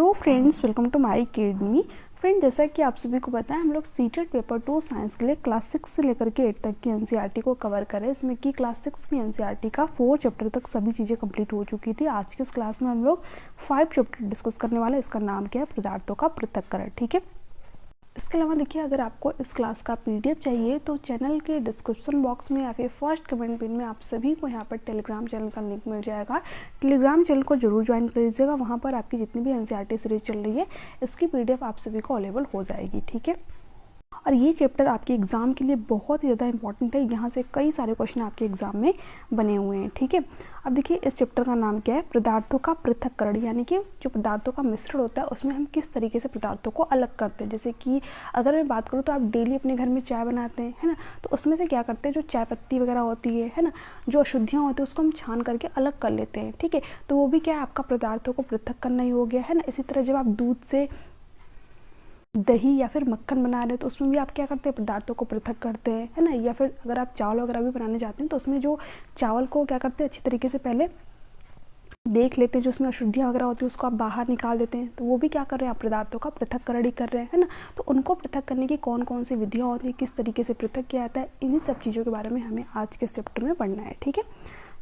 Hello friends, welcome to my academy. Friend, जैसा कि आप सभी को पता है, हम लोग सीटेट पेपर 2 साइंस के लिए क्लास 6 से लेकर के 8 तक की एनसीईआरटी को कवर करें। इसमें कि क्लास 6 की एनसीईआरटी का 4 चैप्टर तक सभी चीज़ें कंप्लीट हो चुकी थी। आज की इस क्लास में हम लोग 5 चैप्टर डिस्कस करने वाले हैं। इसका नाम क्या है? पदार्थों का पृथक्करण। ठीक है। इसके अलावा देखिए, अगर आपको इस क्लास का पीडीएफ चाहिए तो चैनल के डिस्क्रिप्शन बॉक्स में या फिर फर्स्ट कमेंट पिन में आप सभी को यहाँ पर टेलीग्राम चैनल का लिंक मिल जाएगा। टेलीग्राम चैनल को जरूर ज्वाइन कर लीजिएगा। वहाँ पर आपकी जितनी भी एनसीईआरटी सीरीज चल रही है, इसकी पीडीएफ आप सभी को अवेलेबल हो जाएगी। ठीक है। और ये चैप्टर आपके एग्ज़ाम के लिए बहुत ही ज़्यादा इंपॉर्टेंट है। यहाँ से कई सारे क्वेश्चन आपके एग्ज़ाम में बने हुए हैं। ठीक है। अब देखिए, इस चैप्टर का नाम क्या है? पदार्थों का पृथक्करण। यानी कि जो पदार्थों का मिश्रण होता है उसमें हम किस तरीके से पदार्थों को अलग करते हैं। जैसे कि अगर मैं बात करूँ तो आप डेली अपने घर में चाय बनाते हैं, है ना, तो उसमें से क्या करते हैं, जो चाय पत्ती वगैरह होती है ना, जो अशुद्धियाँ होती है उसको हम छान करके अलग कर लेते हैं। ठीक है। तो वो भी क्या है? आपका पदार्थों को पृथक करना ही हो गया, है ना। इसी तरह जब आप दूध से दही या फिर मक्खन बना रहे हो तो उसमें भी आप क्या करते हैं? पदार्थों को पृथक करते हैं, है ना। या फिर अगर आप चावल वगैरह भी बनाने जाते हैं तो उसमें जो चावल को क्या करते हैं, अच्छी तरीके से पहले देख लेते हैं, जो उसमें अशुद्धियाँ वगैरह होती है उसको आप बाहर निकाल देते हैं। तो वो भी क्या कर रहे हैं? आप पदार्थों का पृथक्करण ही कर रहे हैं, है ना। तो उनको पृथक करने की कौन कौन सी विधियाँ होती है, किस तरीके से पृथक किया जाता है, इन्हीं सब चीज़ों के बारे में हमें आज के चैप्टर में पढ़ना है। ठीक है।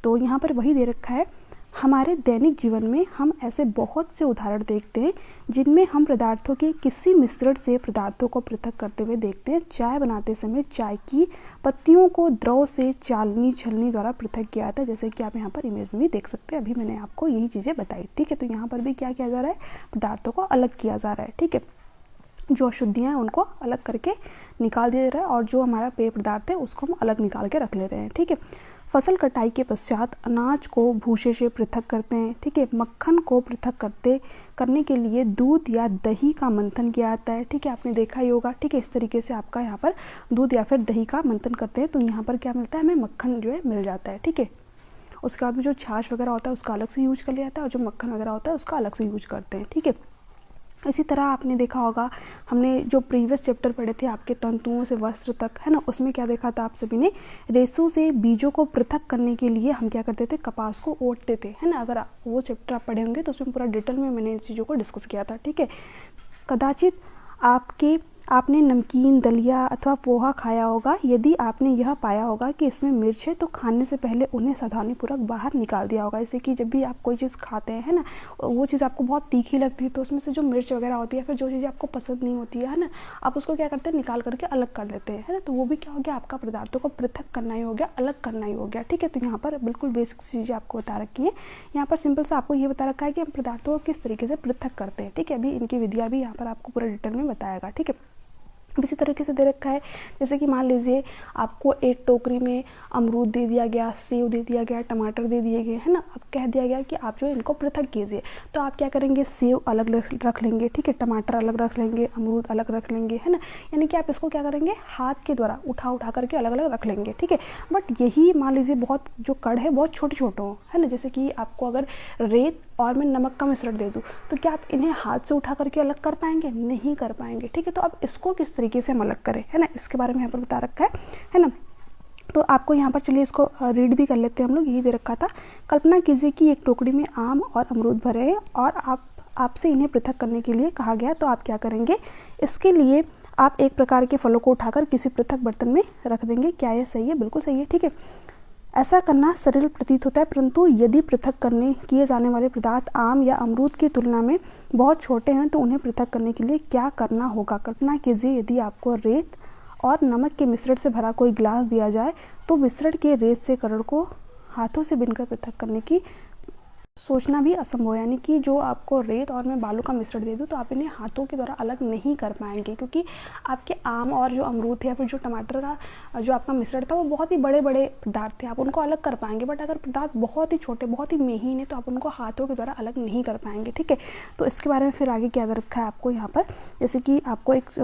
तो यहाँ पर वही दे रखा है। हमारे दैनिक जीवन में हम ऐसे बहुत से उदाहरण देखते हैं जिनमें हम पदार्थों के किसी मिश्रण से पदार्थों को पृथक करते हुए देखते हैं। चाय बनाते समय चाय की पत्तियों को द्रव से चालनी छलनी द्वारा पृथक किया जाता है, जैसे कि आप यहाँ पर इमेज में भी देख सकते हैं। अभी मैंने आपको यही चीज़ें बताई। ठीक है। तो यहाँ पर भी क्या किया जा रहा है? पदार्थों को अलग किया जा रहा है। ठीक है। जो अशुद्धियाँ हैं उनको अलग करके निकाल दिया जा रहा है और जो हमारा पेय पदार्थ है उसको हम अलग निकाल के रख ले रहे हैं। ठीक है। फसल कटाई के पश्चात अनाज को भूसे से पृथक करते हैं। ठीक है। मक्खन को पृथक करने के लिए दूध या दही का मंथन किया जाता है। ठीक है। आपने देखा ही होगा। ठीक है। इस तरीके से आपका यहाँ पर दूध या फिर दही का मंथन करते हैं तो यहाँ पर क्या मिलता है? हमें मक्खन जो है मिल जाता है। ठीक है। उसके बाद में जो छाछ वगैरह होता है उसका अलग से यूज कर लिया जाता है और जो मक्खन वगैरह होता है उसका अलग से यूज करते हैं। ठीक है। इसी तरह आपने देखा होगा, हमने जो प्रीवियस चैप्टर पढ़े थे आपके तंतुओं से वस्त्र तक, है ना, उसमें क्या देखा था आप सभी ने? रेशों से बीजों को पृथक करने के लिए हम क्या करते थे? कपास को ओटते थे, है ना। अगर वो चैप्टर आप पढ़े होंगे तो उसमें पूरा डिटेल में मैंने इन चीज़ों को डिस्कस किया था। ठीक है। कदाचित आपने नमकीन, दलिया अथवा पोहा खाया होगा। यदि आपने यह पाया होगा कि इसमें मिर्च है तो खाने से पहले उन्हें सावधानीपूर्वक बाहर निकाल दिया होगा। जैसे कि जब भी आप कोई चीज़ खाते हैं, है ना, वो चीज़ आपको बहुत तीखी लगती है तो उसमें से जो मिर्च वगैरह होती है, फिर जो चीज़ें आपको पसंद नहीं होती है ना, आप उसको क्या करते हैं? निकाल करके अलग कर लेते हैं, है ना। तो वो भी क्या हो गया? आपका पदार्थों को पृथक करना ही हो गया, अलग करना ही हो गया। ठीक है। तो यहाँ पर बिल्कुल बेसिक चीज़ें आपको बता रखी है। यहाँ पर सिंपल सा आपको ये बता रखा है कि हम पदार्थों को किस तरीके से पृथक करते हैं। ठीक है। अभी इनकी विधियाँ भी यहाँ पर आपको पूरा डिटेल में बताएगा। ठीक है। इसी तरीके से दे रखा है, जैसे कि मान लीजिए आपको एक टोकरी में अमरूद दे दिया गया, सेब दे दिया गया, टमाटर दे दिए गए, है ना। अब कह दिया गया कि आप जो इनको पृथक कीजिए। तो आप क्या करेंगे? सेब अलग रख लेंगे, ठीक है, टमाटर अलग रख लेंगे, अमरूद अलग रख लेंगे, है ना। यानी कि आप इसको क्या करेंगे? हाथ के द्वारा उठा करके अलग अलग रख लेंगे। ठीक है। बट यही मान लीजिए बहुत जो कण है बहुत छोटे छोटे हो, है ना। जैसे कि आपको अगर रेत और मैं नमक का मिश्रण दे दूँ तो क्या आप इन्हें हाथ से उठा करके अलग कर पाएंगे? नहीं कर पाएंगे। ठीक है। तो अब इसको किस तरीके से हम अलग करें, है ना, इसके बारे में यहाँ पर बता रखा है ना। तो आपको यहाँ पर चलिए इसको रीड भी कर लेते हैं हम लोग। यही दे रखा था। कल्पना कीजिए कि एक टोकरी में आम और अमरूद भरे हैं और आपसे इन्हें पृथक करने के लिए कहा गया, तो आप क्या करेंगे? इसके लिए आप एक प्रकार के फलों को उठाकर किसी पृथक बर्तन में रख देंगे। क्या यह सही है? बिल्कुल सही है। ठीक है। ऐसा करना सरल प्रतीत होता है, परंतु यदि पृथक करने किए जाने वाले पदार्थ आम या अमरूद की तुलना में बहुत छोटे हैं तो उन्हें पृथक करने के लिए क्या करना होगा? कल्पना कीजिए यदि आपको रेत और नमक के मिश्रण से भरा कोई गिलास दिया जाए तो मिश्रण के रेत से कण को हाथों से बीनकर पृथक करने की सोचना भी असंभव है। यानी कि जो आपको रेत और मैं बालू का मिश्रण दे दूँ तो आप इन्हें हाथों के द्वारा अलग नहीं कर पाएंगे, क्योंकि आपके आम और जो अमरूद थे या फिर जो टमाटर का जो आपका मिश्रण था वो बहुत ही बड़े बड़े पदार्थ थे, आप उनको अलग कर पाएंगे। बट अगर पदार्थ बहुत ही छोटे, बहुत ही महीन है तो आप उनको हाथों के द्वारा अलग नहीं कर पाएंगे। ठीक है। तो इसके बारे में फिर आगे क्या रखा है आपको यहाँ पर, जैसे कि आपको एक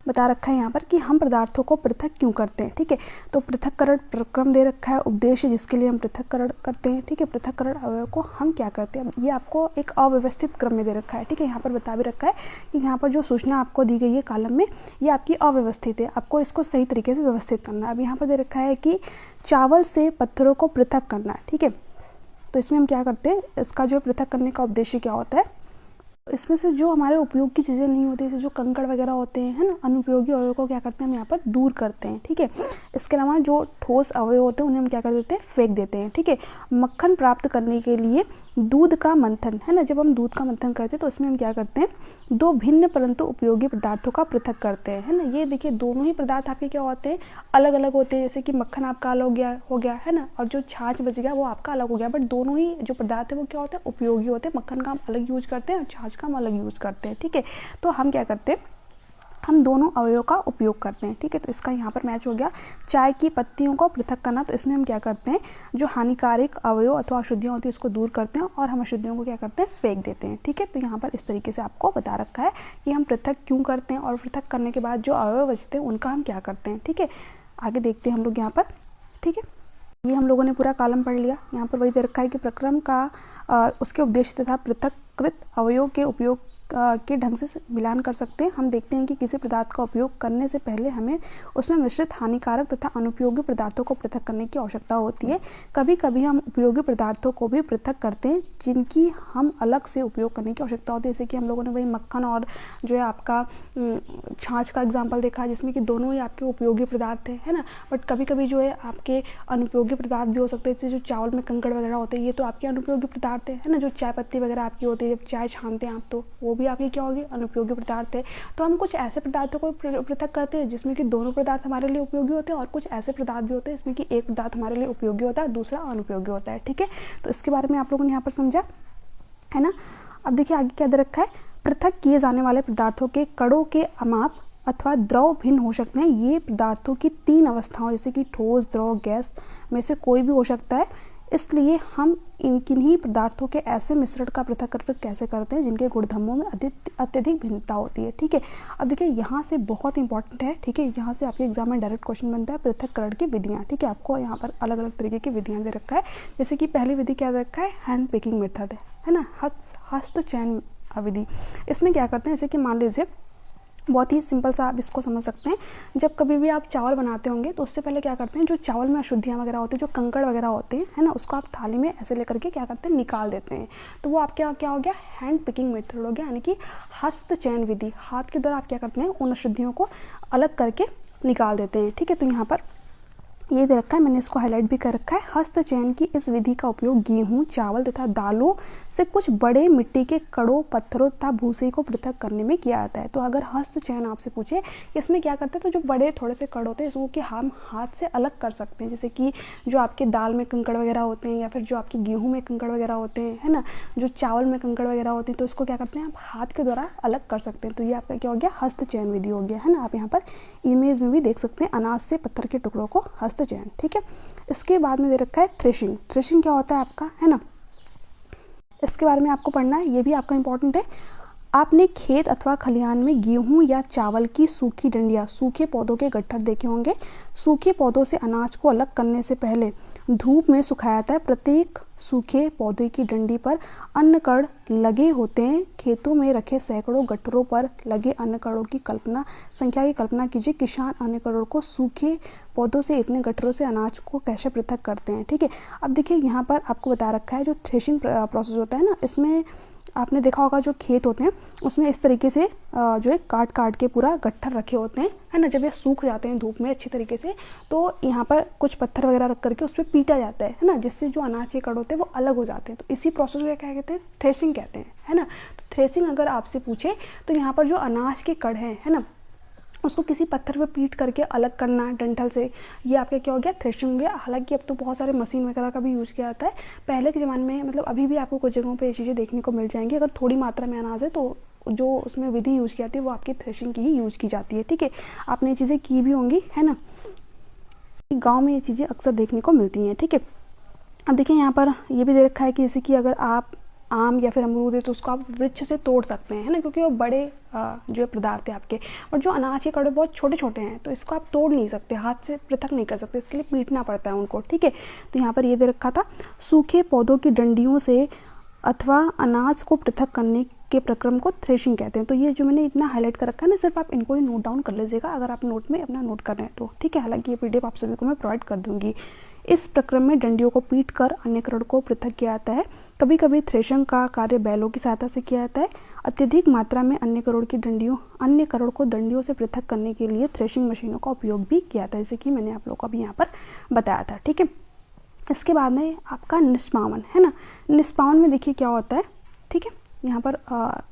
बता रखा है यहाँ पर कि हम पदार्थों को पृथक क्यों करते हैं। ठीक है। तो पृथक्करण प्रक्रम दे रखा है, उद्देश्य जिसके लिए हम पृथक्करण करते हैं। ठीक है। पृथक्करण अवयव को हम क्या करते हैं, ये आपको एक अव्यवस्थित क्रम में दे रखा है। ठीक है। यहाँ पर बता भी रखा है कि यहाँ पर जो सूचना आपको दी गई है कॉलम में, ये आपकी अव्यवस्थित है, आपको इसको सही तरीके से व्यवस्थित करना है। अब यहाँ पर दे रखा है कि चावल से पत्थरों को पृथक करना। ठीक है। तो इसमें हम क्या करते हैं? इसका जो पृथक करने का उद्देश्य क्या होता है? इसमें से जो हमारे उपयोग की चीज़ें नहीं होती, जैसे जो कंकड़ वगैरह होते हैं, है ना, अनुपयोगी अवयव को क्या करते हैं हम यहाँ पर दूर करते हैं, ठीक है। इसके अलावा जो ठोस अवयव होते हैं उन्हें हम क्या कर देते हैं, फेंक देते हैं, ठीक है। मक्खन प्राप्त करने के लिए दूध का मंथन, है ना, जब हम दूध का मंथन करते हैं तो उसमें हम क्या करते हैं, दो भिन्न परंतु उपयोगी पदार्थों का पृथक करते हैं, है ना। ये देखिए दोनों ही पदार्थ आपके क्या होते हैं, अलग अलग होते हैं। जैसे कि मक्खन आपका अलग हो गया, है ना, और जो छाछ बच गया वो आपका अलग हो गया, बट दोनों ही जो पदार्थ है वो क्या होते हैं, उपयोगी होते हैं। मक्खन का हम अलग यूज करते हैं और छाछ का हम अलग यूज करते हैं, ठीक है। तो हम क्या करते हैं, हम दोनों अवयवों का उपयोग करते हैं, ठीक है। तो इसका यहाँ पर मैच हो गया। चाय की पत्तियों को पृथक करना, तो इसमें हम क्या करते हैं, जो हानिकारक अवयव अथवा अशुद्धियाँ होती है उसको दूर करते हैं और हम अशुद्धियों को क्या करते हैं, फेंक देते हैं, ठीक है। तो यहाँ पर इस तरीके से आपको बता रखा है कि हम पृथक क्यों करते हैं और पृथक करने के बाद जो अवयव बचते हैं उनका हम क्या करते हैं, ठीक है। आगे देखते हैं हम लोग यहाँ पर, ठीक है। ये हम लोगों ने पूरा कॉलम पढ़ लिया। यहाँ पर वही दे रखा है कि प्रक्रम का उसके उद्देश्य तथा पृथककृत अवयवों के उपयोग के ढंग से मिलान कर सकते हैं। हम देखते हैं कि किसी पदार्थ का उपयोग करने से पहले हमें उसमें मिश्रित हानिकारक तथा अनुपयोगी पदार्थों को पृथक करने की आवश्यकता होती है। कभी कभी हम उपयोगी पदार्थों को भी पृथक करते हैं जिनकी हम अलग से उपयोग करने की आवश्यकता होती है। जैसे कि हम लोगों ने वही मक्खन और जो है आपका छाछ का एग्जाम्पल देखा, जिसमें कि दोनों ही आपके उपयोगी पदार्थ है ना, बट कभी कभी जो है आपके अनुपयोगी पदार्थ भी हो सकते हैं। जैसे जो चावल में कंकड़ वगैरह होते हैं ये तो आपके अनुपयोगी पदार्थ है ना। जो चाय पत्ती वगैरह आपकी होती है, जब चाय छानते हैं आप, तो वो भी आपकी क्या होगी, अनुपयोगी पदार्थ है। तो हम कुछ ऐसे पदार्थों को पृथक करते हैं जिसमें कि दोनों पदार्थ हमारे लिए उपयोगी होते हैं, और कुछ ऐसे पदार्थ भी होते हैं इसमें कि एक पदार्थ हमारे लिए उपयोगी होता है, दूसरा अनुपयोगी होता है, ठीक है। तो इसके बारे में आप लोगों ने यहाँ पर समझा, है ना। अब देखिए आगे क्या दे रखा है, पृथक किए जाने वाले पदार्थों के कणों के अमाप अथवा द्रव भिन्न हो सकते हैं। ये पदार्थों की तीन अवस्थाओं जैसे कि ठोस, द्रव, गैस में से कोई भी हो सकता है। इसलिए हम किन्हीं पदार्थों के ऐसे मिश्रण का पृथक्करण कैसे करते हैं जिनके गुणधर्मों में अत्यधिक भिन्नता होती है, ठीक है। अब देखिए यहाँ से बहुत इंपॉर्टेंट है, ठीक है, यहाँ से आपके एग्जाम में डायरेक्ट क्वेश्चन बनता है, पृथक्करण की विधियाँ, ठीक है। आपको यहाँ पर अलग अलग तरीके की विधियाँ दे रखा है। जैसे कि पहली विधि क्या दे रखा है, हैंड पिकिंग मेथड है ना, हस्त चयन विधि। इसमें क्या करते हैं, जैसे कि मान लीजिए बहुत ही सिंपल सा आप इसको समझ सकते हैं। जब कभी भी आप चावल बनाते होंगे तो उससे पहले क्या करते हैं, जो चावल में अशुद्धियाँ वगैरह होती हैं, जो कंकड़ वगैरह होते हैं, है ना, उसको आप थाली में ऐसे लेकर के क्या करते हैं, निकाल देते हैं। तो वो आपके क्या हो गया, हैंड पिकिंग मेथड हो गया, यानी कि हस्त चयन विधि। हाथ के द्वारा आप क्या करते हैं, उन अशुद्धियों को अलग करके निकाल देते हैं, ठीक है। तो यहाँ पर ये दे रखा है, मैंने इसको हाईलाइट भी कर रखा है। हस्त चयन की इस विधि का उपयोग गेहूं, चावल तथा दालों से कुछ बड़े मिट्टी के कणों, पत्थरों तथा भूसे को पृथक करने में किया जाता है। तो अगर हस्त चयन आपसे पूछे इसमें क्या करते हैं, तो जो बड़े थोड़े से कण होते हैं इसको कि हम हाथ से अलग कर सकते हैं। जैसे कि जो आपके दाल में कंकड़ वगैरह होते हैं, या फिर जो आपके गेहूँ में कंकड़ वगैरह होते हैं, है ना, जो चावल में कंकड़ वगैरह होते हैं, तो इसको क्या करते हैं, आप हाथ के द्वारा अलग कर सकते हैं। तो ये आपका क्या हो गया, हस्त चयन विधि हो गया, है ना। आप यहाँ पर इमेज में भी देख सकते हैं, अनाज से पत्थर के टुकड़ों को हस्त चयन, ठीक है। इसके बाद में दे रखा है थ्रेशिंग। थ्रेशिंग क्या होता है आपका, है ना, इसके बारे में आपको पढ़ना है, ये भी आपका इंपॉर्टेंट है। आपने खेत अथवा खलिहान में गेहूं या चावल की सूखी डंडियां, सूखे पौधों के गट्ठर देखे होंगे। सूखे पौधों से अनाज को अलग करने से पहले धूप में सुखाया जाता है। प्रत्येक सूखे पौधे की डंडी पर अन्न कण लगे होते हैं। खेतों में रखे सैकड़ों गट्ठरों पर लगे अन्न कणों की संख्या की कल्पना कीजिए। किसान अन्न कणों को सूखे पौधों से इतने गट्ठरों से अनाज को कैसे पृथक करते हैं, ठीक है। अब देखिए यहाँ पर आपको बता रखा है, जो थ्रेशिंग प्रोसेस होता है ना, इसमें आपने देखा होगा जो खेत होते हैं उसमें इस तरीके से जो है काट काट के पूरा गट्ठर रखे होते हैं, है ना। जब ये सूख जाते हैं धूप में अच्छी तरीके से, तो यहाँ पर कुछ पत्थर वगैरह रख करके उस पर पीटा जाता है ना, जिससे जो अनाज के कण होते हैं वो अलग हो जाते हैं। तो इसी प्रोसेस को क्या कहते हैं, थ्रेशिंग कहते हैं, है ना। तो थ्रेशिंग अगर आपसे पूछे तो यहाँ पर जो अनाज के कण हैं, है ना, उसको किसी पत्थर पर पीट करके अलग करना डंठल से, ये आपका क्या हो गया, थ्रेशिंग हो गया। हालांकि अब तो बहुत सारे मशीन वगैरह का भी यूज़ किया जाता है। पहले के ज़माने में मतलब अभी भी आपको कुछ जगहों पे ये चीज़ें देखने को मिल जाएंगी। अगर थोड़ी मात्रा में अनाज है तो जो उसमें विधि यूज़ की जाती है वो आपकी थ्रेशिंग की ही यूज़ की जाती है, ठीक है। आपने ये चीज़ें की भी होंगी, है ना, गाँव में ये चीज़ें अक्सर देखने को मिलती हैं, ठीक है। अब देखिए यहाँ पर ये भी दे रखा है कि जैसे कि अगर आप आम या फिर अमरूद है तो उसको आप वृक्ष से तोड़ सकते हैं, है ना, क्योंकि वो बड़े जो पदार्थ है आपके। और जो अनाज के कड़े बहुत छोटे छोटे हैं तो इसको आप तोड़ नहीं सकते, हाथ से पृथक नहीं कर सकते, इसके लिए पीटना पड़ता है उनको, ठीक है। तो यहाँ पर ये दे रखा था, सूखे पौधों की डंडियों से अथवा अनाज को पृथक करने के प्रक्रम को थ्रेशिंग कहते हैं। तो ये जो मैंने इतना हाईलाइट कर रखा है ना, सिर्फ आप इनको ही नोट डाउन कर लीजिएगा अगर आप नोट में अपना नोट कर रहे हैं तो, ठीक है। हालांकि ये PDF आप सभी को मैं प्रोवाइड कर दूंगी। इस प्रक्रम में डंडियों को पीट कर अन्य कण को पृथक किया जाता है। कभी कभी थ्रेशिंग का कार्य बैलों की सहायता से किया जाता है। अत्यधिक मात्रा में अन्य करोड़ को डंडियों से पृथक करने के लिए थ्रेशिंग मशीनों का उपयोग भी किया था, जैसे कि मैंने आप लोगों को अभी यहाँ पर बताया था। ठीक है, इसके बाद में आपका निष्पावन है ना। निष्पावन में देखिए क्या होता है। ठीक है, यहाँ पर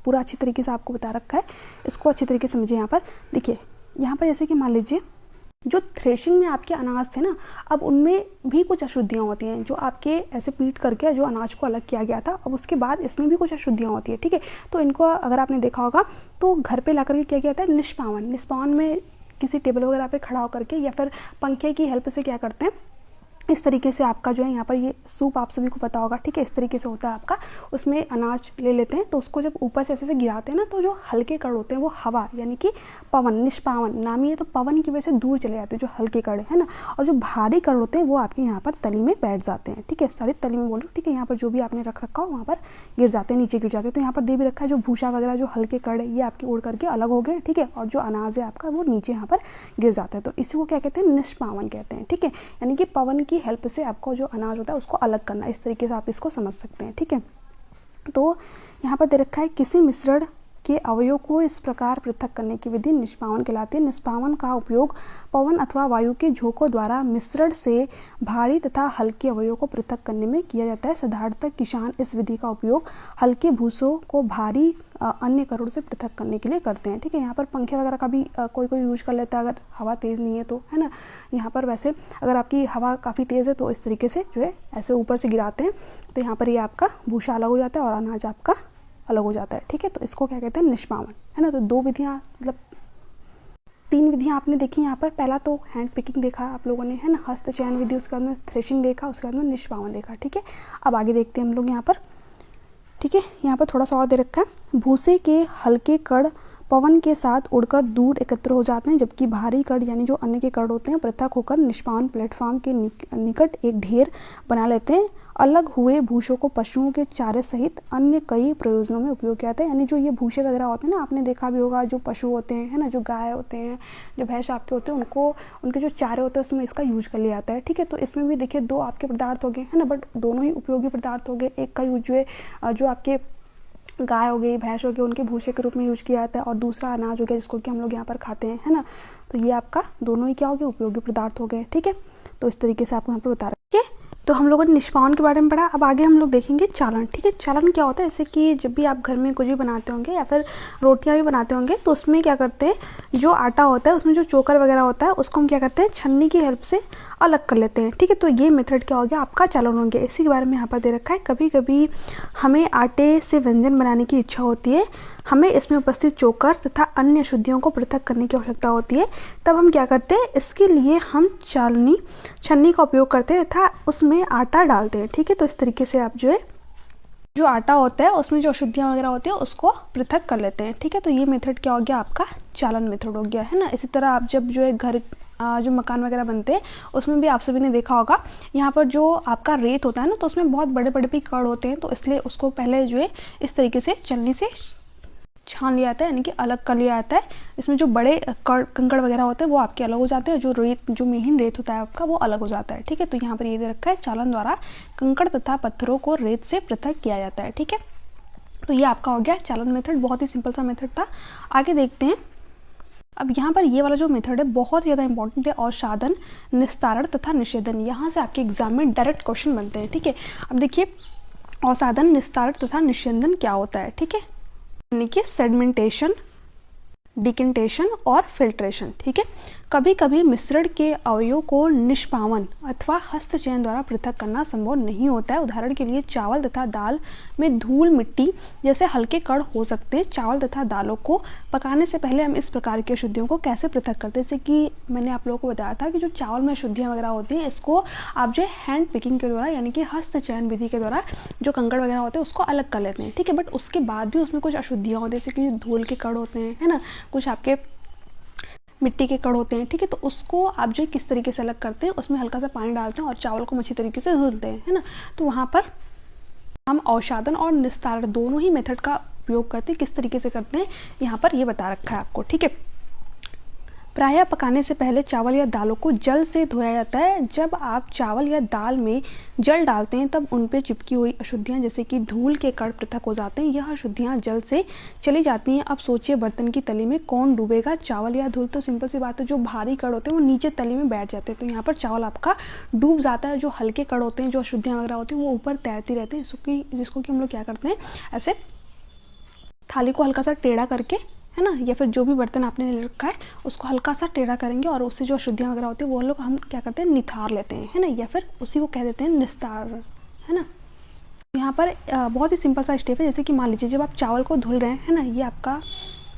पूरा अच्छी तरीके से आपको बता रखा है, इसको अच्छी तरीके से समझिए। यहाँ पर देखिए, यहाँ पर जैसे कि मान लीजिए जो थ्रेशिंग में आपके अनाज थे ना, अब उनमें भी कुछ अशुद्धियाँ होती हैं, जो आपके ऐसे पीट करके जो अनाज को अलग किया गया था, अब उसके बाद इसमें भी कुछ अशुद्धियाँ होती है। ठीक है, तो इनको अगर आपने देखा होगा तो घर पे ला करके क्या किया जाता है, निष्पावन। निष्पावन में किसी टेबल वगैरह पे खड़ा होकर के या फिर पंखे की हेल्प से क्या करते हैं, इस तरीके से आपका जो है यहाँ पर ये सूप आप सभी को पता होगा। ठीक है, इस तरीके से होता है आपका, उसमें अनाज ले लेते हैं, तो उसको जब ऊपर से ऐसे गिराते हैं ना, तो जो हल्के कण होते हैं वो हवा यानी कि पवन, निष्पावन नाम ही है, तो पवन की वजह से दूर चले जाते हैं जो हल्के कण है ना, और जो भारी कण होते हैं वो आपके यहाँ पर तली में बैठ जाते हैं। ठीक है, सॉरी तली में बोलो। ठीक है, यहाँ पर जो भी आपने रख रखा हो वहाँ पर गिर जाते हैं, नीचे गिर जाते हैं। तो यहाँ पर दे भी रखा है, जो भूसा वगैरह जो हल्के कण है ये आपके उड़ करके अलग हो गए। ठीक है, और जो अनाज है आपका वो नीचे यहाँ पर गिर जाता है, तो इसी को क्या कहते हैं, निष्पावन कहते हैं। ठीक है, यानी कि पवन की हेल्प से आपको जो अनाज होता है उसको अलग करना, इस तरीके से आप इसको समझ सकते हैं। ठीक है, तो यहाँ पर दे रखा है, किसी मिश्रण के अवयव को इस प्रकार पृथक करने की विधि निष्पावन कहलाती है। निष्पावन का उपयोग पवन अथवा वायु के झोंकों द्वारा मिश्रण से भारी तथा हल्के अवयवों को पृथक करने में किया जाता है। साधारणतः किसान इस विधि का उपयोग हल्के भूसों को भारी अन्य करोड़ से पृथक करने के लिए करते हैं। ठीक है, यहाँ पर पंखे वगैरह का भी कोई यूज कर लेता है अगर हवा तेज़ नहीं है तो, है ना। यहाँ पर वैसे अगर आपकी हवा काफ़ी तेज़ है तो इस तरीके से जो है ऐसे ऊपर से गिराते हैं, तो यहाँ पर ये आपका भूसा अलग हो जाता है और अनाज आपका अलग हो जाता है। ठीक है, तो इसको क्या कहते हैं, निष्पावन, है ना। तो दो विधियाँ, मतलब 3 विधियाँ आपने देखी यहाँ पर। पहला तो हैंड पिकिंग देखा आप लोगों ने, है ना, हस्त चयन विधि, उसके बाद में थ्रेशिंग देखा, उसके बाद में निष्पावन देखा। ठीक है, अब आगे देखते हैं हम लोग यहाँ पर। ठीक है, यहाँ पर थोड़ा सा और दे रखा है, भूसे के हल्के कण पवन के साथ उड़कर दूर एकत्र हो जाते हैं, जबकि भारी कण यानी जो अन्य के कण होते हैं पृथक होकर निष्पावन प्लेटफॉर्म के निकट एक ढेर बना लेते हैं। अलग हुए भूसों को पशुओं के चारे सहित अन्य कई प्रयोजनों में उपयोग किया जाता है। यानी जो ये भूसे वगैरह होते हैं ना, आपने देखा भी होगा, जो पशु होते हैं, है ना, जो गाय होते हैं, जो भैंस आपके होते हैं, उनको उनके जो चारे होते हैं उसमें इसका यूज कर लिया जाता है। ठीक है, तो इसमें भी देखिए 2 आपके पदार्थ हो गए, है ना, बट दोनों ही उपयोगी पदार्थ हो गए। एक का यूज जो है जो आपके गाय हो गई, भैंस हो गई, उनके भूसे के रूप में यूज किया जाता है, और दूसरा अनाज हो गया जिसको कि हम लोग यहाँ पर खाते हैं, है ना। तो ये आपका दोनों ही क्या हो गए, उपयोगी पदार्थ हो गए। ठीक है, तो इस तरीके से आपको यहाँ पर बता रखिए। तो हम लोगों ने निष्पावन के बारे में पढ़ा। अब आगे हम लोग देखेंगे चालन। ठीक है, चालन क्या होता है, जैसे कि जब भी आप घर में कुछ भी बनाते होंगे या फिर रोटियां भी बनाते होंगे, तो उसमें क्या करते हैं, जो आटा होता है उसमें जो चोकर वगैरह होता है उसको हम क्या करते हैं, छन्नी की हेल्प से अलग कर लेते हैं। ठीक है, तो ये मेथड क्या हो गया, आपका चालन हो गया। इसी के बारे में यहाँ पर दे रखा है, कभी कभी हमें आटे से व्यंजन बनाने की इच्छा होती है, हमें इसमें उपस्थित चोकर तथा अन्य अशुद्धियों को पृथक करने की आवश्यकता होती है, तब हम क्या करते हैं, इसके लिए हम छन्नी का उपयोग करते हैं तथा उसमें आटा डालते हैं। ठीक है, तो इस तरीके से आप जो है जो आटा होता है उसमें जो अशुद्धियाँ वगैरह होती है उसको पृथक कर लेते हैं। ठीक है, तो ये मेथड क्या हो गया, आपका चालन मेथड हो गया, है ना। इसी तरह आप जब जो है घर जो मकान वगैरह बनते हैं उसमें भी आप सभी ने देखा होगा, यहाँ पर जो आपका रेत होता है ना, तो उसमें बहुत बड़े बड़े भी कण होते हैं, तो इसलिए उसको पहले जो है इस तरीके से छन्नी से छान लिया जाता है, यानी कि अलग कर लिया जाता है। इसमें जो बड़े कंकड़ वगैरह होते हैं वो आपके अलग हो जाते हैं, जो महीन रेत होता है आपका वो अलग हो जाता है। ठीक है, तो यहाँ पर ये दे रखा है, चालन द्वारा कंकड़ तथा पत्थरों को रेत से पृथक किया जाता है। ठीक है, तो ये आपका हो गया चालन मेथड, बहुत ही सिंपल सा मेथड था। आगे देखते हैं। अब यहाँ पर ये वाला जो मेथड है बहुत ज़्यादा इंपॉर्टेंट है, अवसादन, निस्तारण तथा निषेधन। यहाँ से आपके एग्जाम में डायरेक्ट क्वेश्चन बनते हैं। ठीक है, अब देखिए अवसादन, निस्तारण तथा निषेधन क्या होता है। ठीक है, यानी कि सेडिमेंटेशन, डिकेंटेशन और फिल्ट्रेशन। ठीक है, कभी कभी मिश्रण के अवयवों को निष्पावन अथवा हस्तचयन द्वारा पृथक करना संभव नहीं होता है। उदाहरण के लिए चावल तथा दाल में धूल मिट्टी जैसे हल्के कण हो सकते हैं। चावल तथा दालों को पकाने से पहले हम इस प्रकार की अशुद्धियों को कैसे पृथक करते हैं, जैसे कि मैंने आप लोगों को बताया था कि जो चावल में अशुद्धियाँ वगैरह होती हैं इसको आप जो हैंड पिकिंग के द्वारा यानी कि हस्तचयन विधि के द्वारा जो कंकड़ वगैरह होते हैं उसको अलग कर लेते हैं। ठीक है, बट उसके बाद भी उसमें कुछ अशुद्धियाँ होती हैं, जैसे कि धूल के कण होते हैं, है ना, कुछ आपके मिट्टी के कण होते हैं। ठीक है, तो उसको आप जो किस तरीके से अलग करते हैं, उसमें हल्का सा पानी डालते हैं और चावल को अच्छी तरीके से धुलते हैं, है ना। तो वहाँ पर हम अवसादन और निस्तारण दोनों ही मेथड का उपयोग करते हैं। किस तरीके से करते हैं यहाँ पर ये बता रखा है आपको। ठीक है, प्रायः पकाने से पहले चावल या दालों को जल से धोया जाता है। जब आप चावल या दाल में जल डालते हैं तब उन पे चिपकी हुई अशुद्धियाँ जैसे कि धूल के कण पृथक हो जाते हैं। यह अशुद्धियाँ जल से चली जाती हैं। अब सोचिए बर्तन की तली में कौन डूबेगा, चावल या धूल? तो सिंपल सी बात है, जो भारी कण होते हैं वो नीचे तली में बैठ जाते हैं, तो यहाँ पर चावल आपका डूब जाता है। जो हल्के कण होते हैं, जो अशुद्धियाँ वगैरह होती हैं, वो ऊपर तैरती रहती हैं, जिसको कि हम लोग क्या करते हैं, ऐसे थाली को हल्का सा टेढ़ा करके, है ना, या फिर जो भी बर्तन आपने ले रखा है उसको हल्का सा टेढ़ा करेंगे और उससे जो अशुद्धियाँ वगैरह होती है वो लोग हम क्या करते हैं, निथार लेते हैं, है ना, या फिर उसी को कह देते हैं निस्तार, है ना। यहाँ पर बहुत ही सिंपल सा स्टेप है। जैसे कि मान लीजिए जब आप चावल को धुल रहे हैं, है ना, ये आपका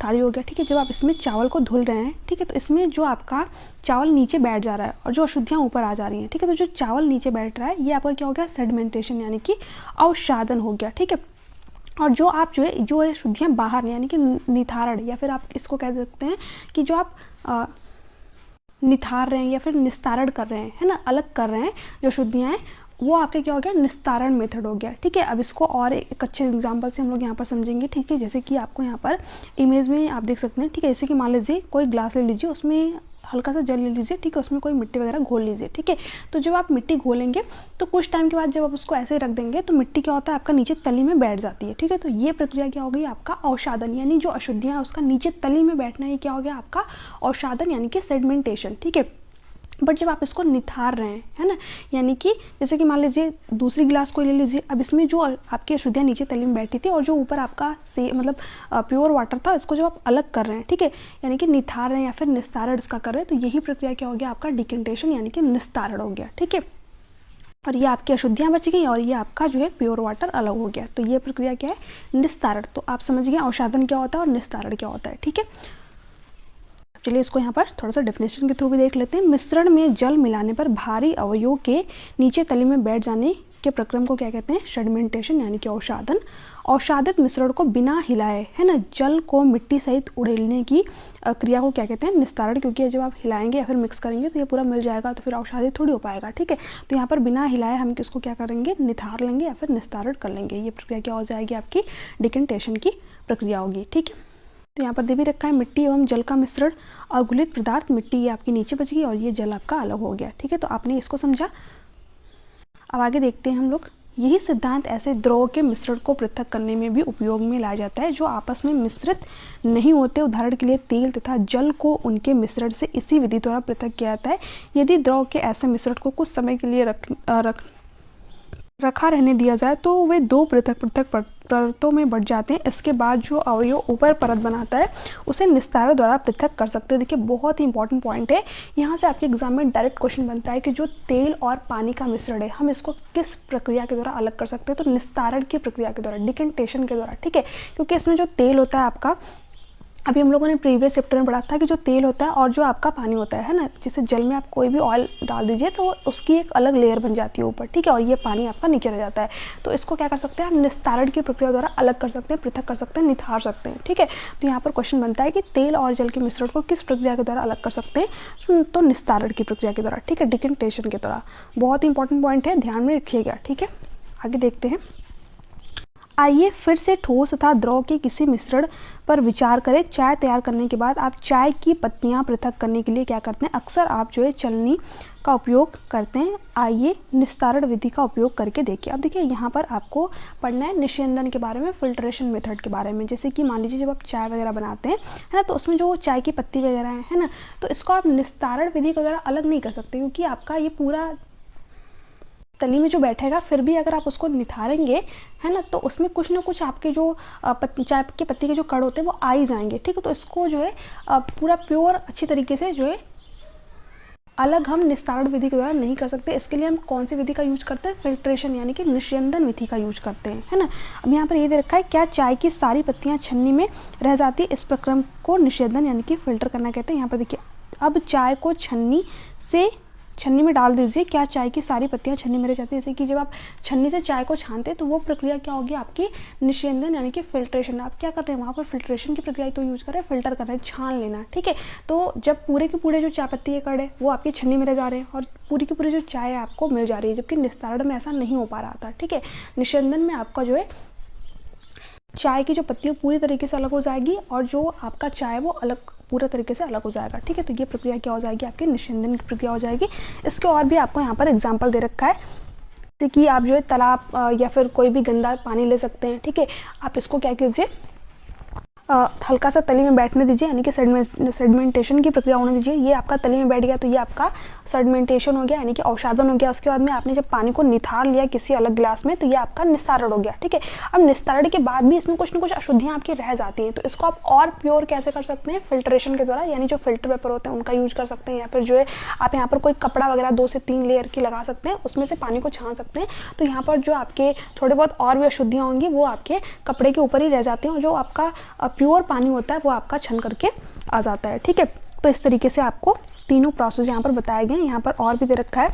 थाली हो गया, ठीक है। जब आप इसमें चावल को धुल रहे हैं, ठीक है, तो इसमें जो आपका चावल नीचे बैठ जा रहा है और जो अशुद्धियाँ ऊपर आ जा रही हैं, ठीक है, तो जो चावल नीचे बैठ रहा है ये आपका क्या हो गया, सेडिमेंटेशन यानी कि अवसादन हो गया, ठीक है। और जो आप जो है शुद्धियाँ बाहर यानी कि निथारण, या फिर आप इसको कह सकते हैं कि जो आप निथार रहे हैं या फिर निस्तारण कर रहे हैं, है ना, अलग कर रहे हैं जो शुद्धियाँ हैं, वो आपके क्या हो गया, निस्तारण मेथड हो गया, ठीक है। अब इसको और एक अच्छे एग्जांपल से हम लोग यहाँ पर समझेंगे, ठीक है। जैसे कि आपको यहाँ पर इमेज में आप देख सकते हैं, ठीक है। जैसे कि मान लीजिए कोई ग्लास ले लीजिए, उसमें हल्का सा जल ले लीजिए, ठीक है, उसमें कोई मिट्टी वगैरह घोल लीजिए, ठीक है। तो जब आप मिट्टी घोलेंगे तो कुछ टाइम के बाद जब आप उसको ऐसे रख देंगे तो मिट्टी क्या होता है, आपका नीचे तली में बैठ जाती है, ठीक है। तो ये प्रक्रिया क्या हो गई, आपका अवसादन, यानी जो अशुद्धियाँ है उसका नीचे तली में बैठना, ये क्या हो गया, आपका अवसादन यानी कि सेडिमेंटेशन, ठीक है। बट जब आप इसको निथार रहे हैं, है ना, यानी कि जैसे कि मान लीजिए दूसरी गिलास को ले लीजिए, अब इसमें जो आपकी अशुद्धियाँ नीचे तली में बैठी थी और जो ऊपर आपका मतलब प्योर वाटर था, इसको जब आप अलग कर रहे हैं, ठीक है, यानी कि निथार रहे हैं या फिर निस्तारण इसका कर रहे हैं, तो यही प्रक्रिया क्या हो गया, आपका डिकेंटेशन यानी कि निस्तारण हो गया, ठीक है। और ये आपकी अशुद्धियाँ बच गई और ये आपका जो है प्योर वाटर अलग हो गया। तो ये प्रक्रिया क्या है, निस्तारण। तो आप समझ गए अवसादन क्या होता है और निस्तारण क्या होता है, ठीक है। चलिए इसको यहाँ पर थोड़ा सा डेफिनेशन के थ्रू भी देख लेते हैं। मिश्रण में जल मिलाने पर भारी अवयवों के नीचे तली में बैठ जाने के प्रक्रम को क्या कहते हैं, सेडिमेंटेशन यानी कि अवसादन। अवसादित मिश्रण को बिना हिलाए, है ना, जल को मिट्टी सहित उड़ेलने की क्रिया को क्या कहते हैं, निस्तारण। क्योंकि जब आप हिलाएंगे या फिर मिक्स करेंगे तो ये पूरा मिल जाएगा, तो फिर अवसादित थोड़ी हो पाएगा, ठीक है। तो यहाँ पर बिना हिलाए हम किसको क्या करेंगे, निथार लेंगे या फिर निस्तारण कर लेंगे। ये प्रक्रिया क्या हो जाएगी, आपकी डिकेंटेशन की प्रक्रिया होगी, ठीक है। तो यहाँ पर दे भी रखा है मिट्टी एवं जल का मिश्रण, अघुलित पदार्थ, मिट्टी ये आपकी नीचे बच गई और ये जल आपका अलग हो गया, ठीक है। तो आपने इसको समझा। अब आगे देखते हैं हम लोग। यही सिद्धांत ऐसे द्रव के मिश्रण को पृथक करने में भी उपयोग में लाया जाता है जो आपस में मिश्रित नहीं होते। उदाहरण के लिए तेल तथा जल को उनके मिश्रण से इसी विधि द्वारा पृथक किया जाता है। यदि द्रव के ऐसे मिश्रण को कुछ समय के लिए रखा रहने दिया जाए तो वे दो पृथक पृथक परतों में बढ़ जाते हैं। इसके बाद जो अवयव ऊपर परत बनाता है उसे निस्तारण द्वारा पृथक कर सकते हैं। देखिए बहुत ही इंपॉर्टेंट पॉइंट है, यहाँ से आपके एग्जाम में डायरेक्ट क्वेश्चन बनता है कि जो तेल और पानी का मिश्रण है हम इसको किस प्रक्रिया के द्वारा अलग कर सकते हैं, तो निस्तारण की प्रक्रिया के द्वारा, डिकेंटेशन के द्वारा, ठीक है। क्योंकि इसमें जो तेल होता है आपका, अभी हम लोगों ने प्रीवियस चैप्टर में पढ़ा था कि जो तेल होता है और जो आपका पानी होता है ना, जैसे जल में आप कोई भी ऑयल डाल दीजिए तो उसकी एक अलग लेयर बन जाती है ऊपर, ठीक है, और ये पानी आपका नीचे रह जाता है। तो इसको क्या कर सकते हैं, आप निस्तारण की प्रक्रिया द्वारा अलग कर सकते हैं, पृथक कर सकते हैं, निथार सकते हैं, ठीक है। तो यहाँ पर क्वेश्चन बनता है कि तेल और जल के मिश्रण को किस प्रक्रिया के द्वारा अलग कर सकते हैं, तो निस्तारण की प्रक्रिया के द्वारा, ठीक है, डिकेंटेशन के द्वारा। बहुत इंपॉर्टेंट पॉइंट है, ध्यान में रखिएगा, ठीक है। आगे देखते हैं। आइए फिर से ठोस तथा द्रव के किसी मिश्रण पर विचार करें। चाय तैयार करने के बाद आप चाय की पत्तियां पृथक करने के लिए क्या करते हैं, अक्सर आप जो है छलनी का उपयोग करते हैं। आइए निस्तारण विधि का उपयोग करके देखिए। अब देखिए यहाँ पर आपको पढ़ना है निस्यंदन के बारे में, फिल्ट्रेशन मेथड के बारे में। जैसे कि मान लीजिए जब आप चाय वगैरह बनाते हैं, है ना, तो उसमें जो चाय की पत्ती वगैरह है ना, तो इसको आप निस्तारण विधि के द्वारा अलग नहीं कर सकते, क्योंकि आपका ये पूरा तली में जो बैठेगा, फिर भी अगर आप उसको निथारेंगे, है ना, तो उसमें कुछ ना कुछ आपके जो चाय की पत्ती के जो कण होते हैं वो आ ही जाएंगे, ठीक है। तो इसको जो है पूरा प्योर अच्छी तरीके से जो है अलग हम निस्तारण विधि के द्वारा नहीं कर सकते। इसके लिए हम कौन सी विधि का यूज करते हैं, फिल्ट्रेशन यानी कि निस्यंदन विधि का यूज करते हैं, है ना। अब यहाँ पर ये दे रखा है, क्या चाय की सारी पत्तियाँ छन्नी में रह जाती है, इस प्रक्रम को निस्यंदन यानी कि फिल्टर करना कहते हैं। यहाँ पर देखिए, अब चाय को छन्नी में डाल दीजिए, क्या चाय की सारी पत्तियां छन्नी में रह जाती है। जैसे कि जब आप छन्नी से चाय को छानते हैं तो वो प्रक्रिया क्या होगी, आपकी निस्यंदन यानी कि फिल्ट्रेशन। आप क्या कर रहे हैं, वहाँ पर फिल्ट्रेशन की प्रक्रिया तो यूज कर रहे हैं, फिल्टर कर रहे हैं, छान लेना, ठीक है। तो जब पूरे के पूरे जो चाय पत्ती के कण है वो आपकी छन्नी में रह जा रहे हैं और पूरी की पूरी जो चाय है आपको मिल जा रही है, जबकि निस्तारण में ऐसा नहीं हो पा रहा था, ठीक है। निस्यंदन में आपका जो है चाय की जो पत्ती पूरी तरीके से अलग हो जाएगी और जो आपका चाय वो अलग पूरा तरीके से अलग हो जाएगा। ठीक है, तो ये प्रक्रिया क्या हो जाएगी, आपकी निस्यंदन की प्रक्रिया हो जाएगी। इसके और भी आपको यहाँ पर एग्जाम्पल दे रखा है, जैसे कि आप जो है तालाब या फिर कोई भी गंदा पानी ले सकते हैं। ठीक है, आप इसको क्या कीजिए, हल्का सा तली में बैठने दीजिए, यानी कि सेडिमेंटेशन की प्रक्रिया होने दीजिए। ये आपका तली में बैठ गया तो ये आपका सेडिमेंटेशन हो गया, यानी कि अवसादन हो गया। उसके बाद में आपने जब पानी को निथार लिया किसी अलग गिलास में तो ये आपका निस्तारण हो गया। ठीक है, अब निस्तारण के बाद भी इसमें कुछ ना कुछ अशुद्धियाँ आपकी रह जाती हैं, तो इसको आप और प्योर कैसे कर सकते हैं, फिल्ट्रेशन के द्वारा, यानी जो फिल्टर पेपर होते हैं उनका यूज कर सकते हैं, या फिर जो है आप यहाँ पर कोई कपड़ा वगैरह 2 से 3 लेयर की लगा सकते हैं, उसमें से पानी को छान सकते हैं। तो यहाँ पर जो आपके थोड़े बहुत और भी अशुद्धियाँ होंगी वो आपके कपड़े के ऊपर ही रह जाती हैं, और जो आपका प्योर पानी होता है वो आपका छन करके आ जाता है। ठीक है, तो इस तरीके से आपको तीनों प्रोसेस यहाँ पर बताए गए हैं। यहाँ पर और भी दे रखा है,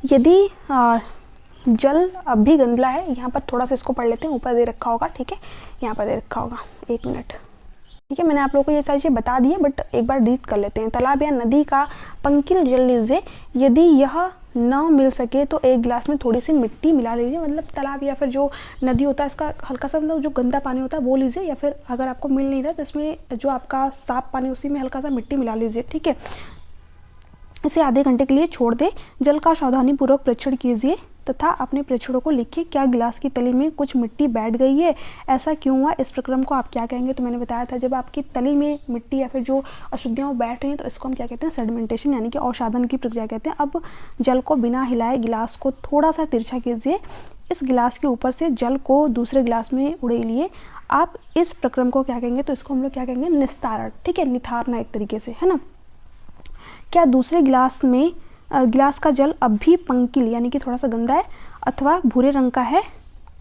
यदि जल अब भी गंदला है, यहाँ पर थोड़ा सा इसको पढ़ लेते हैं, ऊपर दे रखा होगा। ठीक है, यहाँ पर दे रखा होगा, 1 मिनट। ठीक है, मैंने आप लोगों को ये सारी चीज़ें बता दी है, बट एक बार रीड कर लेते हैं। तालाब या नदी का पंकिल जल लीजिए, यदि यह न मिल सके तो एक गिलास में थोड़ी सी मिट्टी मिला लीजिए। मतलब तालाब या फिर जो नदी होता है इसका हल्का सा मतलब जो गंदा पानी होता है वो लीजिए, या फिर अगर आपको मिल नहीं रहा तो इसमें जो आपका साफ पानी उसी में हल्का सा मिट्टी मिला लीजिए। ठीक है, इसे आधे घंटे के लिए छोड़ दें। जल का सावधानीपूर्वक परीक्षण कीजिए तथा अपने परीक्षणों को लिखिए। क्या गिलास की तली में कुछ मिट्टी बैठ गई है, ऐसा क्यों हुआ, इस प्रक्रम को आप क्या कहेंगे। तो मैंने बताया था जब आपकी तली में मिट्टी या फिर जो अशुद्धियाँ बैठ रही हैं तो इसको हम क्या कहते हैं, सेडिमेंटेशन, यानी कि अवसादन की प्रक्रिया कहते हैं। अब जल को बिना हिलाए गिलास को थोड़ा सा तिरछा कीजिए। इस गिलास के ऊपर से जल को दूसरे गिलास में उड़ेलिए। आप इस प्रक्रम को क्या कहेंगे, तो इसको हम लोग क्या कहेंगे, निस्तारण। ठीक है, निथारना एक तरीके से, है ना। क्या दूसरे गिलास का जल अब भी पंकिल यानी कि थोड़ा सा गंदा है अथवा भूरे रंग का है,